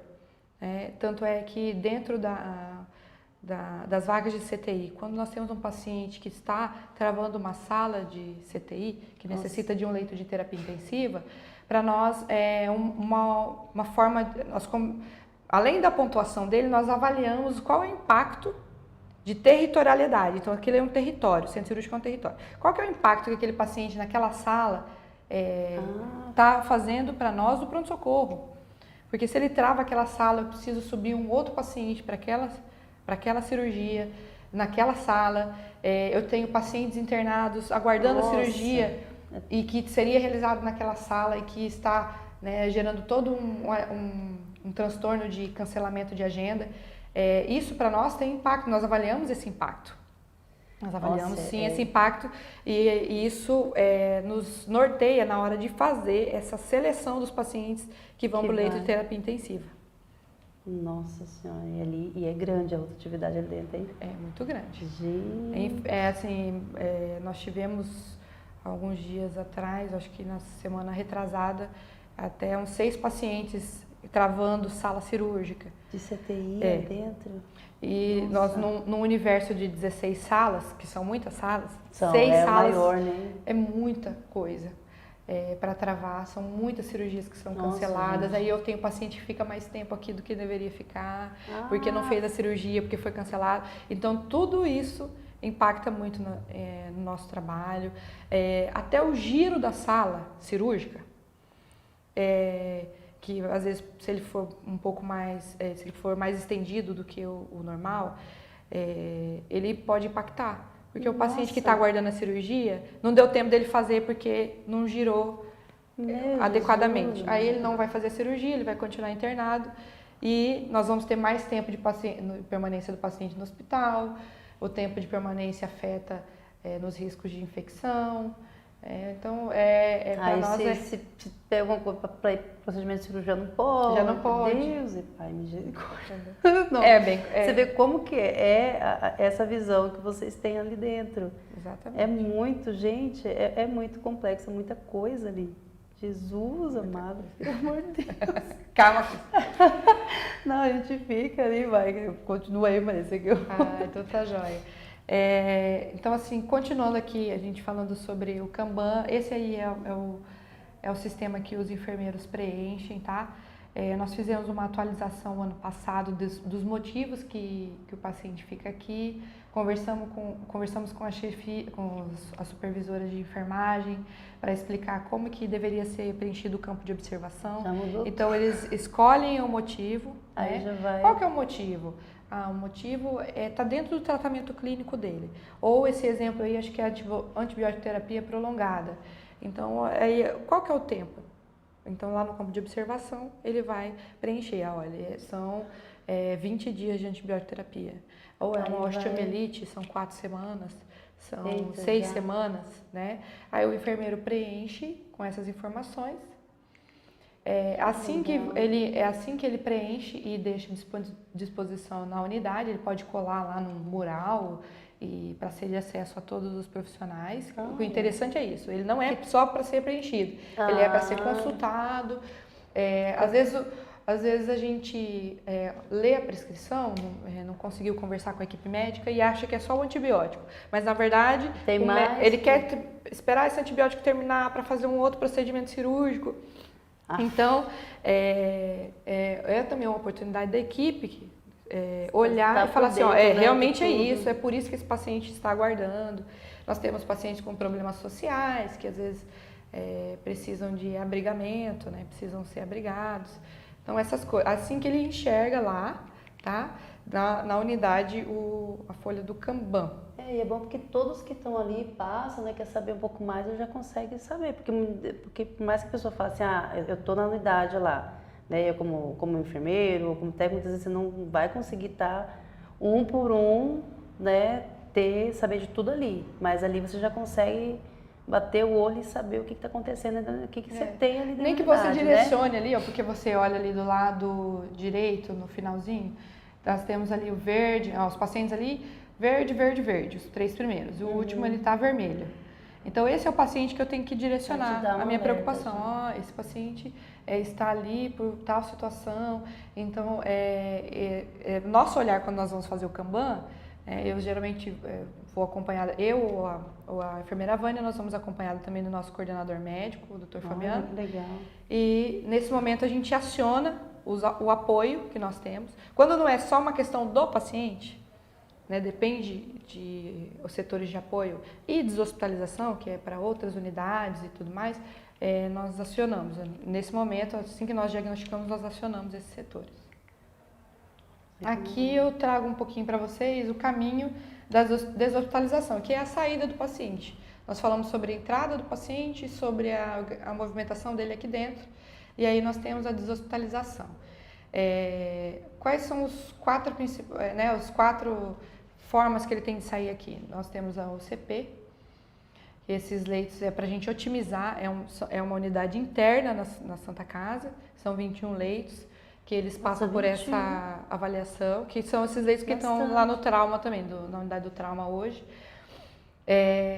Tanto é que dentro das vagas de CTI, quando nós temos um paciente que está travando uma sala de CTI, que necessita de um leito de terapia intensiva, para nós é uma forma, além da pontuação dele, nós avaliamos qual é o impacto de territorialidade. Então, aquele é um território, o centro cirúrgico é um território. Qual que é o impacto que aquele paciente naquela sala está fazendo para nós do pronto-socorro? Porque se ele trava aquela sala, eu preciso subir um outro paciente para aquela cirurgia, naquela sala, eu tenho pacientes internados aguardando a cirurgia e que seria realizado naquela sala e que está, né, gerando todo um transtorno de cancelamento de agenda. Isso para nós tem impacto, nós avaliamos esse impacto. Nós avaliamos esse impacto e isso nos norteia na hora de fazer essa seleção dos pacientes que vão para o leito de terapia intensiva. Nossa Senhora, e é grande a atividade ali dentro, hein? É muito grande. Gente. Nós tivemos alguns dias atrás, acho que na semana retrasada, até uns 6 pacientes travando sala cirúrgica. De CTI dentro? E nós, num universo de 16 salas, que são muitas salas, 6 salas maior, né? É muita coisa para travar, são muitas cirurgias que são canceladas. Aí eu tenho paciente que fica mais tempo aqui do que deveria ficar, porque não fez a cirurgia, porque foi cancelado. Então, tudo isso impacta muito no nosso trabalho. Até o giro da sala cirúrgica, que às vezes se ele for um pouco mais, se ele for mais estendido do que o normal, ele pode impactar. Porque o paciente que está aguardando a cirurgia, não deu tempo dele fazer porque não girou adequadamente. Aí ele não vai fazer a cirurgia, ele vai continuar internado e nós vamos ter mais tempo de permanência do paciente no hospital, o tempo de permanência afeta nos riscos de infecção. Então, para nós se tem alguma coisa para ir para procedimento de cirurgia, não pode. Já não pode. Deus e Pai, misericórdia. Você vê como que essa visão que vocês têm ali dentro. Exatamente. É muito, gente, é muito complexo, muita coisa ali. Jesus amado, pelo amor de Deus. Calma. Não, a gente fica ali, vai, continua aí, Marisa. Então tá jóia. Então, assim, continuando aqui, a gente falando sobre o Kanban, esse aí é o sistema que os enfermeiros preenchem, tá? Nós fizemos uma atualização ano passado dos motivos que o paciente fica aqui, conversamos com a supervisora de enfermagem para explicar como que deveria ser preenchido o campo de observação. Já mudou. Então, eles escolhem o motivo. Aí já vai. Qual que é o motivo? O motivo está dentro do tratamento clínico dele. Ou esse exemplo aí, acho que é a antibioterapia prolongada. Então, qual que é o tempo? Então, lá no campo de observação, ele vai preencher. Olha, são 20 dias de antibioterapia. Ou uma osteomielite, são 4 semanas, são 6 semanas, né? Aí o enfermeiro preenche com essas informações. Assim que ele preenche e deixa à disposição na unidade, ele pode colar lá no mural e para ser de acesso a todos os profissionais. O interessante é isso, ele não é só para ser preenchido, ele é para ser consultado. Às vezes às vezes a gente lê a prescrição, não conseguiu conversar com a equipe médica e acha que é só o antibiótico. Mas, na verdade, ele quer esperar esse antibiótico terminar para fazer um outro procedimento cirúrgico. Então, é também uma oportunidade da equipe olhar e falar assim, realmente é isso, é por isso que esse paciente está aguardando. Nós temos pacientes com problemas sociais, que às vezes precisam de abrigamento, né? Precisam ser abrigados. Então, essas coisas, assim que ele enxerga lá, tá? Na unidade, a folha do Kanban. E é bom porque todos que estão ali passam, né? Quer saber um pouco mais, eu já consegue saber. Porque por mais que a pessoa fale assim, eu estou na unidade lá, né? Eu como enfermeiro, ou como técnico, muitas vezes você não vai conseguir estar um por um, né? Saber de tudo ali. Mas ali você já consegue bater o olho e saber o que está acontecendo, o que você tem ali dentro. Nem que você direcione ali, porque você olha ali do lado direito, no finalzinho, nós temos ali o verde, os pacientes ali, verde, verde, verde, os 3 primeiros. O último ele está vermelho. Então esse é o paciente que eu tenho que direcionar a minha preocupação. Esse paciente está ali por tal situação. Então, nosso olhar quando nós vamos fazer o Kanban, eu geralmente vou acompanhada, ou a enfermeira Vânia, nós vamos acompanhada também do nosso coordenador médico, o Dr. Fabiano. Legal. E nesse momento a gente aciona o apoio que nós temos. Quando não é só uma questão do paciente, né, depende de os setores de apoio e deshospitalização, que é para outras unidades e tudo mais, nós acionamos. Nesse momento, assim que nós diagnosticamos, nós acionamos esses setores. Aqui eu trago um pouquinho para vocês o caminho da deshospitalização, que é a saída do paciente. Nós falamos sobre a entrada do paciente, sobre a movimentação dele aqui dentro, e aí nós temos a deshospitalização. Quais são os 4 formas que ele tem de sair aqui? Nós temos a UCP, esses leitos é para a gente otimizar, é uma unidade interna na Santa Casa, são 21 leitos, que eles passam por essa avaliação, que são esses leitos que estão lá no trauma também, na unidade do trauma hoje.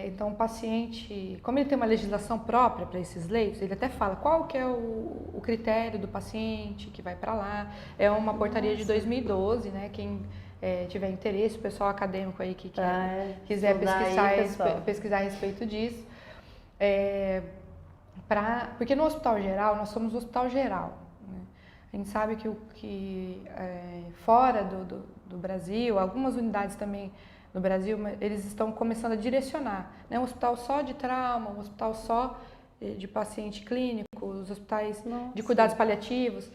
Então, o paciente, como ele tem uma legislação própria para esses leitos, ele até fala qual que é o critério do paciente que vai para lá. É uma portaria de 2012, né? Quem tiver interesse, o pessoal acadêmico aí que quiser pesquisar a respeito disso. Porque no hospital geral, nós somos um hospital geral. A gente sabe que fora do Brasil, algumas unidades também no Brasil, eles estão começando a direcionar, né? Um hospital só de trauma, um hospital só de paciente clínico, os hospitais de cuidados paliativos,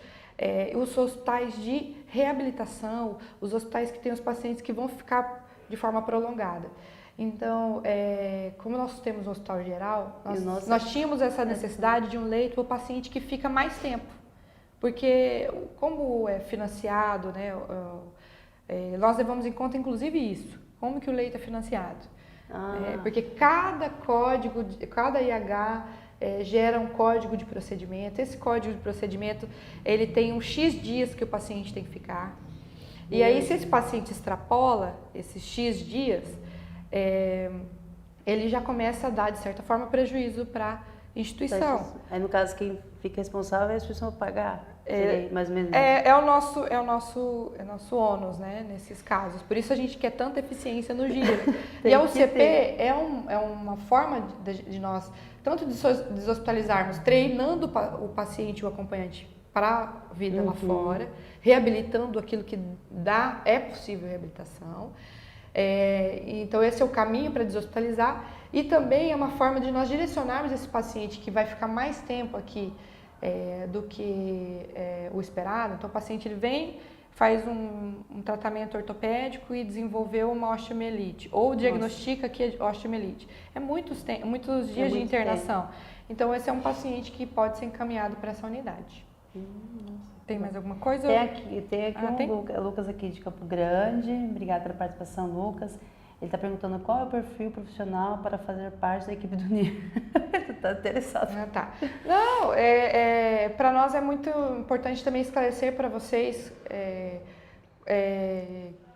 os hospitais de reabilitação, os hospitais que têm os pacientes que vão ficar de forma prolongada. Então, como nós temos um hospital geral, nós tínhamos essa necessidade de um leito para o paciente que fica mais tempo. Porque, como é financiado, né, nós levamos em conta, inclusive, isso. Como que o leito é financiado? Porque cada código, cada IH gera um código de procedimento. Esse código de procedimento, ele tem um X dias que o paciente tem que ficar. E aí, se esse paciente extrapola esses X dias, ele já começa a dar, de certa forma, prejuízo para a instituição. Aí, no caso, quem fica responsável é a instituição pagar? Mais ou menos. É o nosso ônus, né, nesses casos. Por isso a gente quer tanta eficiência no giro. E a UCP é uma forma de nós, tanto deshospitalizarmos, treinando o paciente e o acompanhante para a vida lá fora, reabilitando aquilo que é possível reabilitação. Então esse é o caminho para deshospitalizar e também é uma forma de nós direcionarmos esse paciente que vai ficar mais tempo aqui do que o esperado. Então o paciente ele vem, faz um tratamento ortopédico e desenvolveu uma osteomielite ou diagnostica que é osteomielite. É muitos dias de internação. Tempo. Então esse é um paciente que pode ser encaminhado para essa unidade. Tem mais alguma coisa? Tem aqui Lucas aqui de Campo Grande. Obrigada pela participação, Lucas. Ele está perguntando qual é o perfil profissional para fazer parte da equipe do NIR. Está interessado. Tá. Não, para nós é muito importante também esclarecer para vocês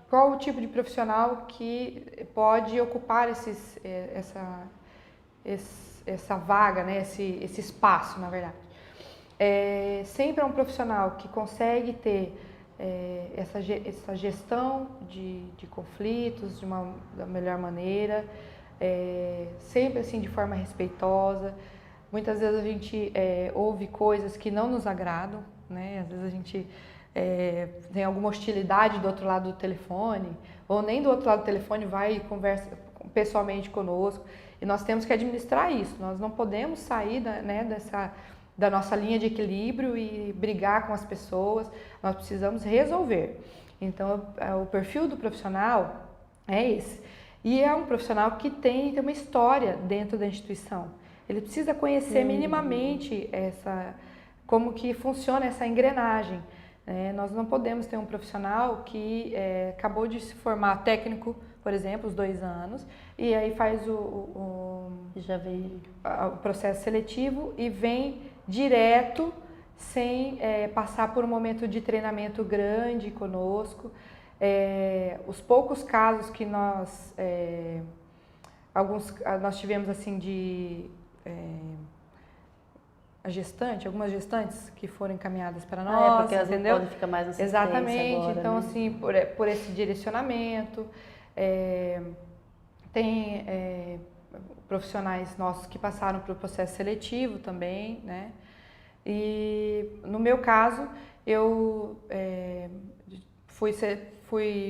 qual o tipo de profissional que pode ocupar essa vaga, né? Esse espaço, na verdade. Sempre é um profissional que consegue ter essa gestão de conflitos da melhor maneira, sempre assim de forma respeitosa. Muitas vezes a gente ouve coisas que não nos agradam, né? Às vezes a gente tem alguma hostilidade do outro lado do telefone, ou nem do outro lado do telefone vai e conversa pessoalmente conosco. E nós temos que administrar isso. Nós não podemos sair da nossa linha de equilíbrio e brigar com as pessoas. Nós precisamos resolver. Então, o perfil do profissional é esse. E é um profissional que tem uma história dentro da instituição. Ele precisa conhecer minimamente como que funciona essa engrenagem. Nós não podemos ter um profissional que acabou de se formar técnico, por exemplo, os 2 anos, e aí faz o processo seletivo e vem direto, sem passar por um momento de treinamento grande conosco. Os poucos casos que nós tivemos assim de algumas gestantes que foram encaminhadas para nós, porque elas entendeu? não podem ficar mais na assistência Exatamente, agora, então né? assim, por esse direcionamento, tem profissionais nossos que passaram pelo processo seletivo também, né? E no meu caso, eu fui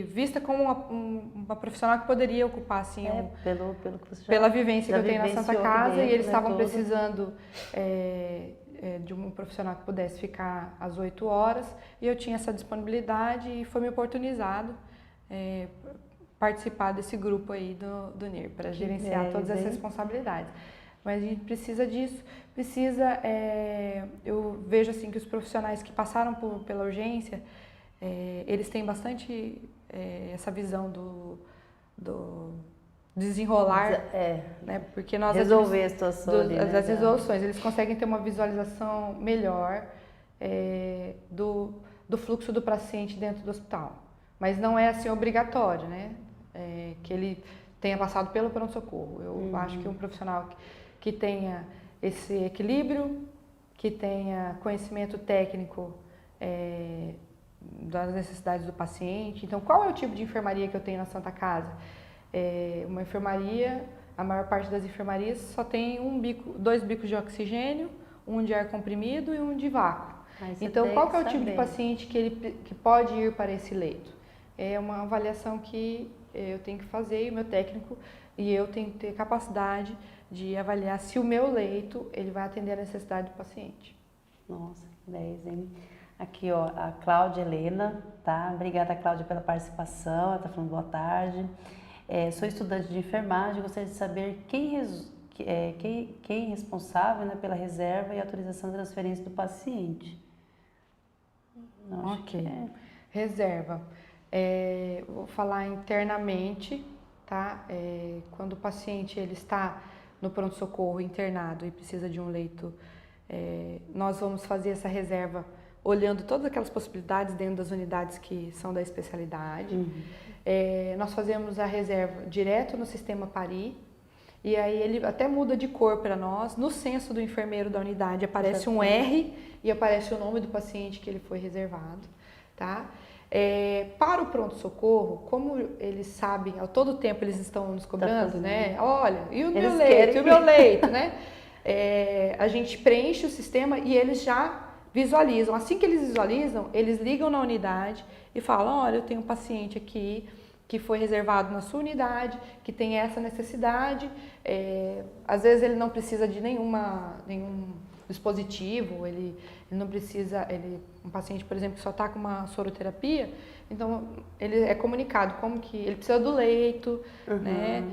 vista como uma profissional que poderia ocupar assim pela vivência que eu tenho na Santa Casa, e eles estavam precisando de um profissional que pudesse ficar às 8 horas, e eu tinha essa disponibilidade e foi me oportunizado participar desse grupo aí do NIR para gerenciar todas essas responsabilidades. Mas a gente precisa disso, eu vejo assim que os profissionais que passaram pela urgência, eles têm bastante essa visão do desenrolar, né? Porque nós resolver a situação das resoluções, eles conseguem ter uma visualização melhor do fluxo do paciente dentro do hospital. Mas não é assim obrigatório, né? Que ele tenha passado pelo pronto-socorro. Eu acho que um profissional que tenha esse equilíbrio, que tenha conhecimento técnico das necessidades do paciente. Então, qual é o tipo de enfermaria que eu tenho na Santa Casa? Uma enfermaria, a maior parte das enfermarias só tem 2 bicos de oxigênio, um de ar comprimido e um de vácuo. Então, qual que é o tipo de paciente que pode ir para esse leito? É uma avaliação que eu tenho que fazer, e o meu técnico e eu tenho que ter capacidade de avaliar se o meu leito ele vai atender a necessidade do paciente. Nossa, 10, hein? Aqui, ó, a Cláudia Helena, tá? Obrigada, Cláudia, pela participação. Ela tá falando boa tarde. Sou estudante de enfermagem, gostaria de saber quem é responsável, né, pela reserva e autorização de transferência do paciente. Não, ok. Reserva. Vou falar internamente, tá? Quando o paciente ele está no pronto-socorro internado e precisa de um leito, nós vamos fazer essa reserva olhando todas aquelas possibilidades dentro das unidades que são da especialidade. Nós fazemos a reserva direto no sistema PARI, e aí ele até muda de cor para nós. No censo do enfermeiro da unidade aparece um R e aparece o nome do paciente que ele foi reservado, tá? Para o pronto-socorro, como eles sabem, a todo tempo eles estão nos cobrando, né? Olha, e o meu leito, e o meu leito, né? A gente preenche o sistema e eles já visualizam. Assim que eles visualizam, eles ligam na unidade e falam: olha, eu tenho um paciente aqui que foi reservado na sua unidade, que tem essa necessidade. Às vezes ele não precisa de nenhum dispositivo, ele não precisa, um paciente, por exemplo, que só está com uma soroterapia, então ele é comunicado como que ele precisa do leito, né?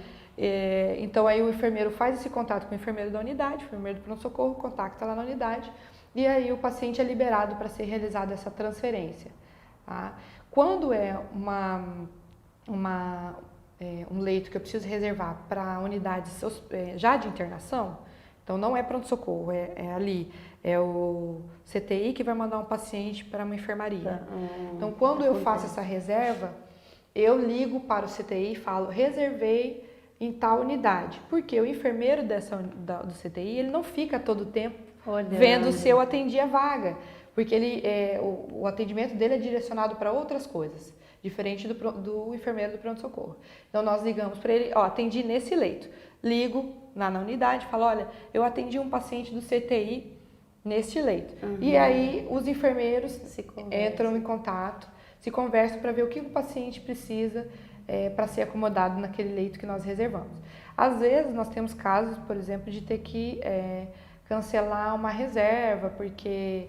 Então aí o enfermeiro faz esse contato com o enfermeiro da unidade, o enfermeiro do pronto-socorro contacta lá na unidade, e aí o paciente é liberado para ser realizada essa transferência, tá? Quando é um leito que eu preciso reservar para unidades já de internação, então não é pronto-socorro, ali, é o CTI que vai mandar um paciente para uma enfermaria. Então quando eu faço essa reserva, eu ligo para o CTI e falo: reservei em tal unidade, porque o enfermeiro do CTI, ele não fica todo o tempo vendo se eu atendia a vaga, porque o atendimento dele é direcionado para outras coisas, diferente do enfermeiro do pronto-socorro. Então nós ligamos para ele, ó, atendi nesse leito. Ligo na unidade, falo, olha, eu atendi um paciente do CTI neste leito. E aí os enfermeiros entram em contato, se conversam para ver o que o paciente precisa para ser acomodado naquele leito que nós reservamos. Às vezes nós temos casos, por exemplo, de ter que cancelar uma reserva, porque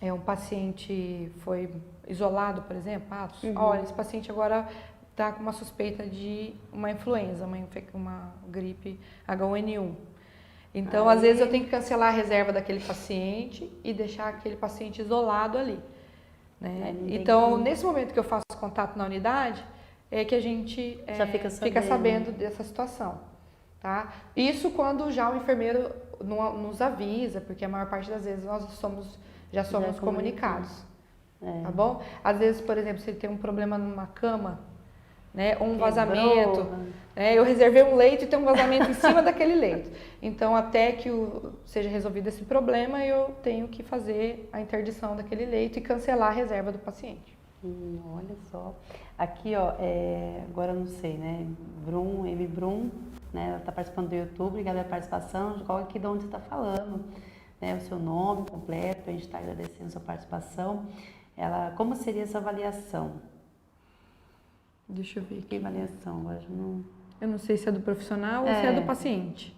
um paciente foi isolado, por exemplo. Olha, esse paciente agora está com uma suspeita de uma influenza, uma gripe H1N1. Então, às vezes eu tenho que cancelar a reserva daquele paciente e deixar aquele paciente isolado ali, né? Então, nesse momento que eu faço contato na unidade, é que a gente já fica sabendo dessa situação, tá? Isso quando já o enfermeiro nos avisa, porque a maior parte das vezes nós já somos comunicados, tá bom? Às vezes, por exemplo, se ele tem um problema numa cama, né, ou um vazamento, eu reservei um leito e tem um vazamento em cima daquele leito. Então, até que seja resolvido esse problema, eu tenho que fazer a interdição daquele leito e cancelar a reserva do paciente. Olha só. Aqui, ó, agora eu não sei, né? Brum, né? Ela está participando do YouTube, obrigada pela participação. Coloca aqui de onde você está falando, né? O seu nome completo, a gente está agradecendo a sua participação. Como seria essa avaliação? Deixa eu ver aqui. Que avaliação? Agora eu não sei se é do profissional ou se é do paciente.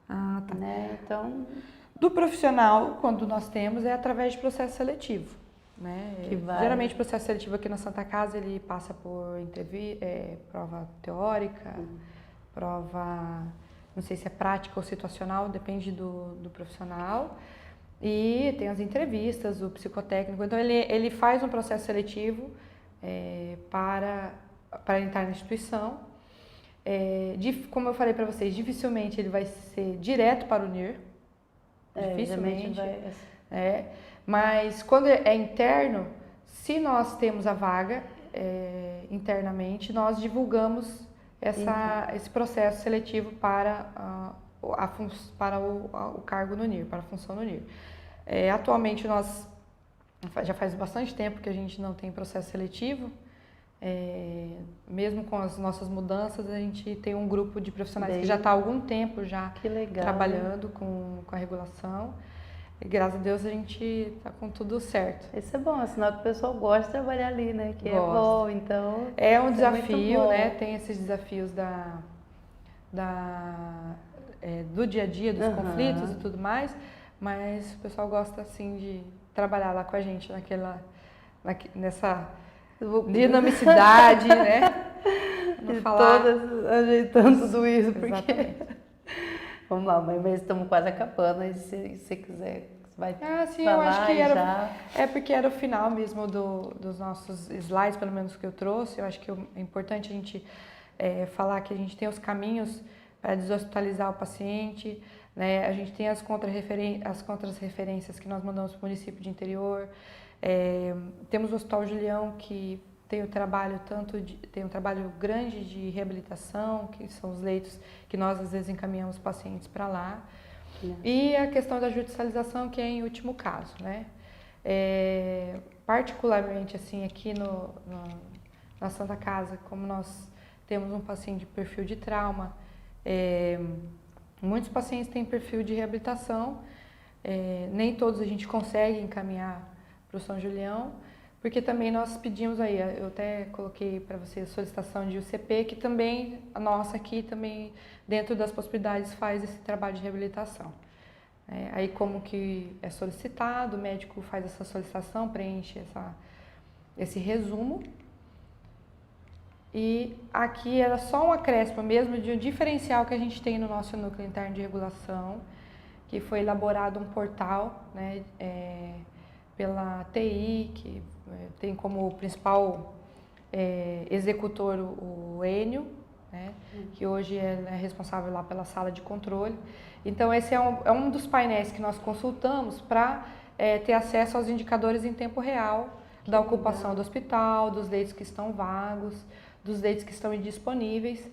Ah, tá. Né? Então, do profissional, quando nós temos, é através de processo seletivo, né? Geralmente o processo seletivo aqui na Santa Casa, ele passa por prova teórica, prova, não sei se é prática ou situacional, depende do profissional. E tem as entrevistas, o psicotécnico. Então ele faz um processo seletivo para entrar na instituição. Como eu falei para vocês, dificilmente ele vai ser direto para o NIR. Dificilmente. Mas quando é interno, se nós temos a vaga internamente, nós divulgamos esse processo seletivo para o cargo no NIR, para a função no NIR. Atualmente já faz bastante tempo que a gente não tem processo seletivo. Mesmo com as nossas mudanças, a gente tem um grupo de profissionais que já está há algum tempo já trabalhando com a regulação. E graças a Deus a gente está com tudo certo. Isso é bom, é sinal que o pessoal gosta de trabalhar ali, né? Que é bom, então... É um desafio, né? Tem esses desafios do dia a dia, dos conflitos e tudo mais, mas o pessoal gosta, assim, de trabalhar lá com a gente nessa dinamicidade, né? Todas ajeitando tudo isso, porque... Exatamente. Vamos lá, mas estamos quase acabando, aí se você quiser, você vai sim, falar. Eu acho que porque era o final mesmo dos nossos slides, pelo menos que eu trouxe. Eu acho que é importante a gente falar que a gente tem os caminhos para deshospitalizar o paciente, né? A gente tem as contras-referências que nós mandamos para o município de interior. Temos o Hospital Julião, que tem um trabalho grande de reabilitação, que são os leitos que nós às vezes encaminhamos pacientes para lá. E a questão da judicialização, que é em último caso, né? Particularmente assim aqui na Santa Casa, como nós temos um paciente de perfil de trauma, muitos pacientes têm perfil de reabilitação, nem todos a gente consegue encaminhar para o São Julião, porque também nós pedimos aí, eu até coloquei para você a solicitação de UCP, que também, a nossa aqui também, dentro das possibilidades, faz esse trabalho de reabilitação. Aí como que é solicitado, o médico faz essa solicitação, preenche esse resumo. E aqui era só um acréscimo mesmo de um diferencial que a gente tem no nosso núcleo interno de regulação, que foi elaborado um portal, né, pela TI, que tem como principal executor o Enio, né, que hoje é responsável lá pela sala de controle. Então esse é um dos painéis que nós consultamos para ter acesso aos indicadores em tempo real da ocupação do hospital, dos leitos que estão vagos, dos leitos que estão indisponíveis.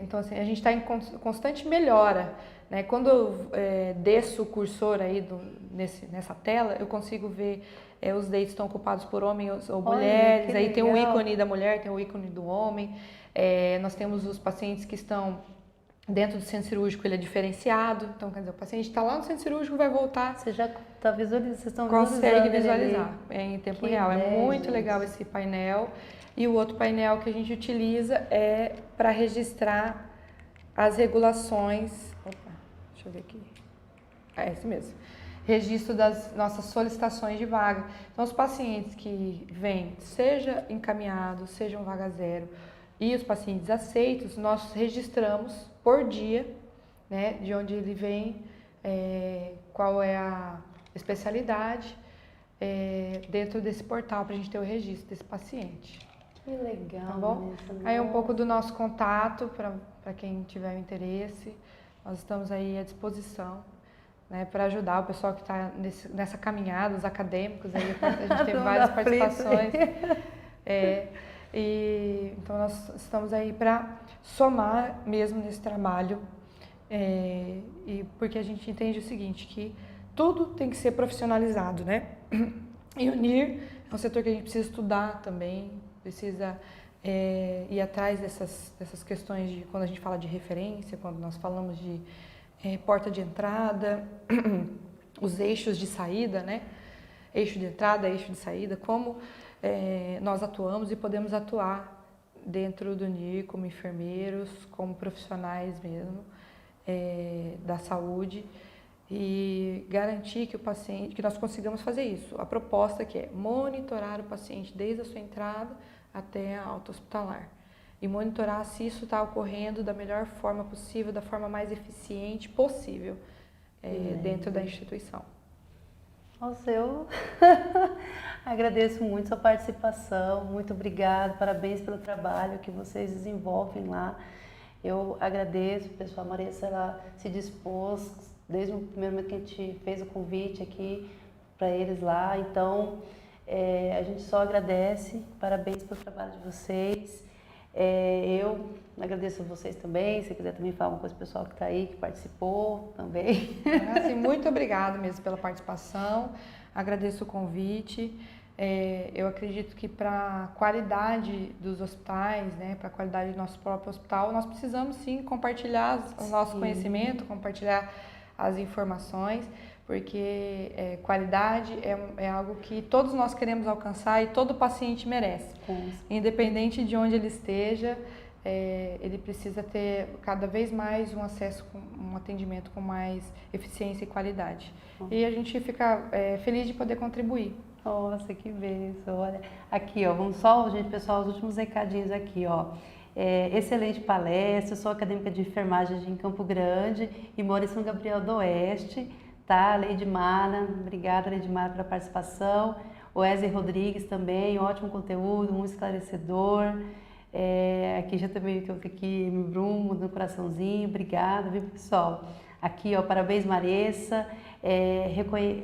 Então assim, a gente está em constante melhora, né? Quando eu desço o cursor aí nessa tela, eu consigo ver os leitos estão ocupados por homens ou mulheres, aí tem o ícone da mulher, tem o ícone do homem. Nós temos os pacientes que estão dentro do centro cirúrgico, ele é diferenciado, então quer dizer, o paciente está lá no centro cirúrgico, vai voltar. Você já está visualizando, vocês estão consegue visualizar em tempo real. Ideia, é muito gente. legal esse painel. E o outro painel que a gente utiliza é para registrar as regulações. Opa, deixa eu ver aqui. É esse mesmo. Registro das nossas solicitações de vaga. Então, os pacientes que vêm, seja encaminhados, sejam vaga zero, e os pacientes aceitos, nós registramos por dia, né, de onde ele vem, qual é a especialidade, dentro desse portal, para a gente ter o registro desse paciente. Que legal. Tá bom? Aí um pouco do nosso contato, para quem tiver interesse, nós estamos aí à disposição, né, para ajudar o pessoal que está nessa caminhada, os acadêmicos, aí a gente teve várias participações. Então nós estamos aí para somar mesmo nesse trabalho, e porque a gente entende o seguinte, que tudo tem que ser profissionalizado, né? E o NIR é um setor que a gente precisa estudar também, precisa ir atrás dessas questões de quando a gente fala de referência, quando nós falamos de porta de entrada, os eixos de saída, né? Eixo de entrada, eixo de saída, como nós atuamos e podemos atuar dentro do NIR como enfermeiros, como profissionais mesmo da saúde e garantir que o paciente, que nós consigamos fazer isso. A proposta que é monitorar o paciente desde a sua entrada até a alta hospitalar e monitorar se isso está ocorrendo da melhor forma possível, da forma mais eficiente possível dentro da instituição. Nossa, eu agradeço muito sua participação, muito obrigada, parabéns pelo trabalho que vocês desenvolvem lá. Eu agradeço, pessoal, a Marissa, ela se dispôs desde o primeiro momento que a gente fez o convite aqui para eles lá, então a gente só agradece, parabéns pelo trabalho de vocês. Eu agradeço a vocês também, se quiser também falar uma coisa pro pessoal que está aí, que participou também. Assim, muito obrigada mesmo pela participação, agradeço o convite. Eu acredito que para a qualidade dos hospitais, né, para a qualidade do nosso próprio hospital, nós precisamos sim compartilhar o nosso conhecimento, compartilhar as informações, porque qualidade é algo que todos nós queremos alcançar e todo paciente merece. Independente de onde ele esteja, ele precisa ter cada vez mais um acesso, um atendimento com mais eficiência e qualidade. E a gente fica feliz de poder contribuir. Nossa, que bênção, olha. Aqui, ó, vamos só, gente, pessoal, os últimos recadinhos aqui, ó. Excelente palestra, eu sou acadêmica de enfermagem em Campo Grande e moro em São Gabriel do Oeste, tá? Leidmara, obrigada, Leidmara, pela participação. O Wesley Rodrigues também, ótimo conteúdo, muito esclarecedor. Aqui já também estou aqui, me Bruno, no coraçãozinho, obrigada, viu, pessoal? Aqui, ó, parabéns, Marissa,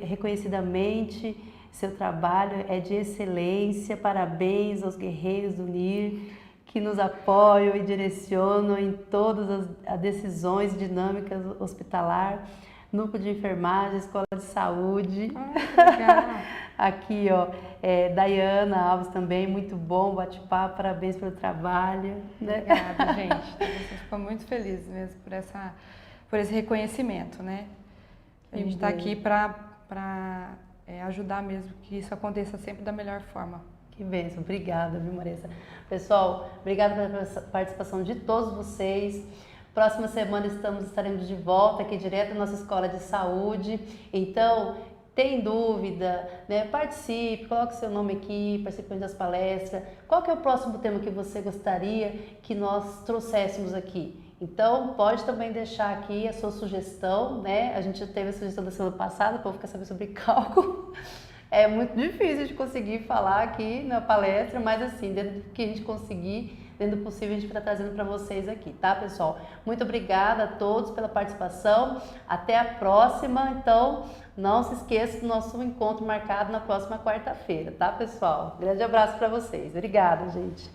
reconhecidamente, seu trabalho é de excelência, parabéns aos guerreiros do NIR, que nos apoiam e direcionam em todas as decisões dinâmicas hospitalar, núcleo de enfermagem, escola de saúde. Aqui, ó, Dayana Alves também, muito bom, bate-papo, parabéns pelo trabalho. Né? Obrigada, gente. A gente ficou muito feliz mesmo por esse reconhecimento, né? A gente está aqui para ajudar mesmo que isso aconteça sempre da melhor forma. Que bênção, obrigada, viu, Marissa? Pessoal, obrigada pela participação de todos vocês. Próxima semana estaremos de volta aqui direto na nossa escola de saúde. Então, tem dúvida, né? Participe, coloque seu nome aqui, participe das palestras. Qual que é o próximo tema que você gostaria que nós trouxéssemos aqui? Então, pode também deixar aqui a sua sugestão, né? A gente teve a sugestão da semana passada, para ficar sabendo sobre cálculo. É muito difícil de conseguir falar aqui na palestra, mas assim, dentro do que a gente conseguir, dentro do possível, a gente vai estar trazendo para vocês aqui, tá, pessoal? Muito obrigada a todos pela participação. Até a próxima. Então, não se esqueça do nosso encontro marcado na próxima quarta-feira, tá, pessoal? Grande abraço para vocês. Obrigada, gente.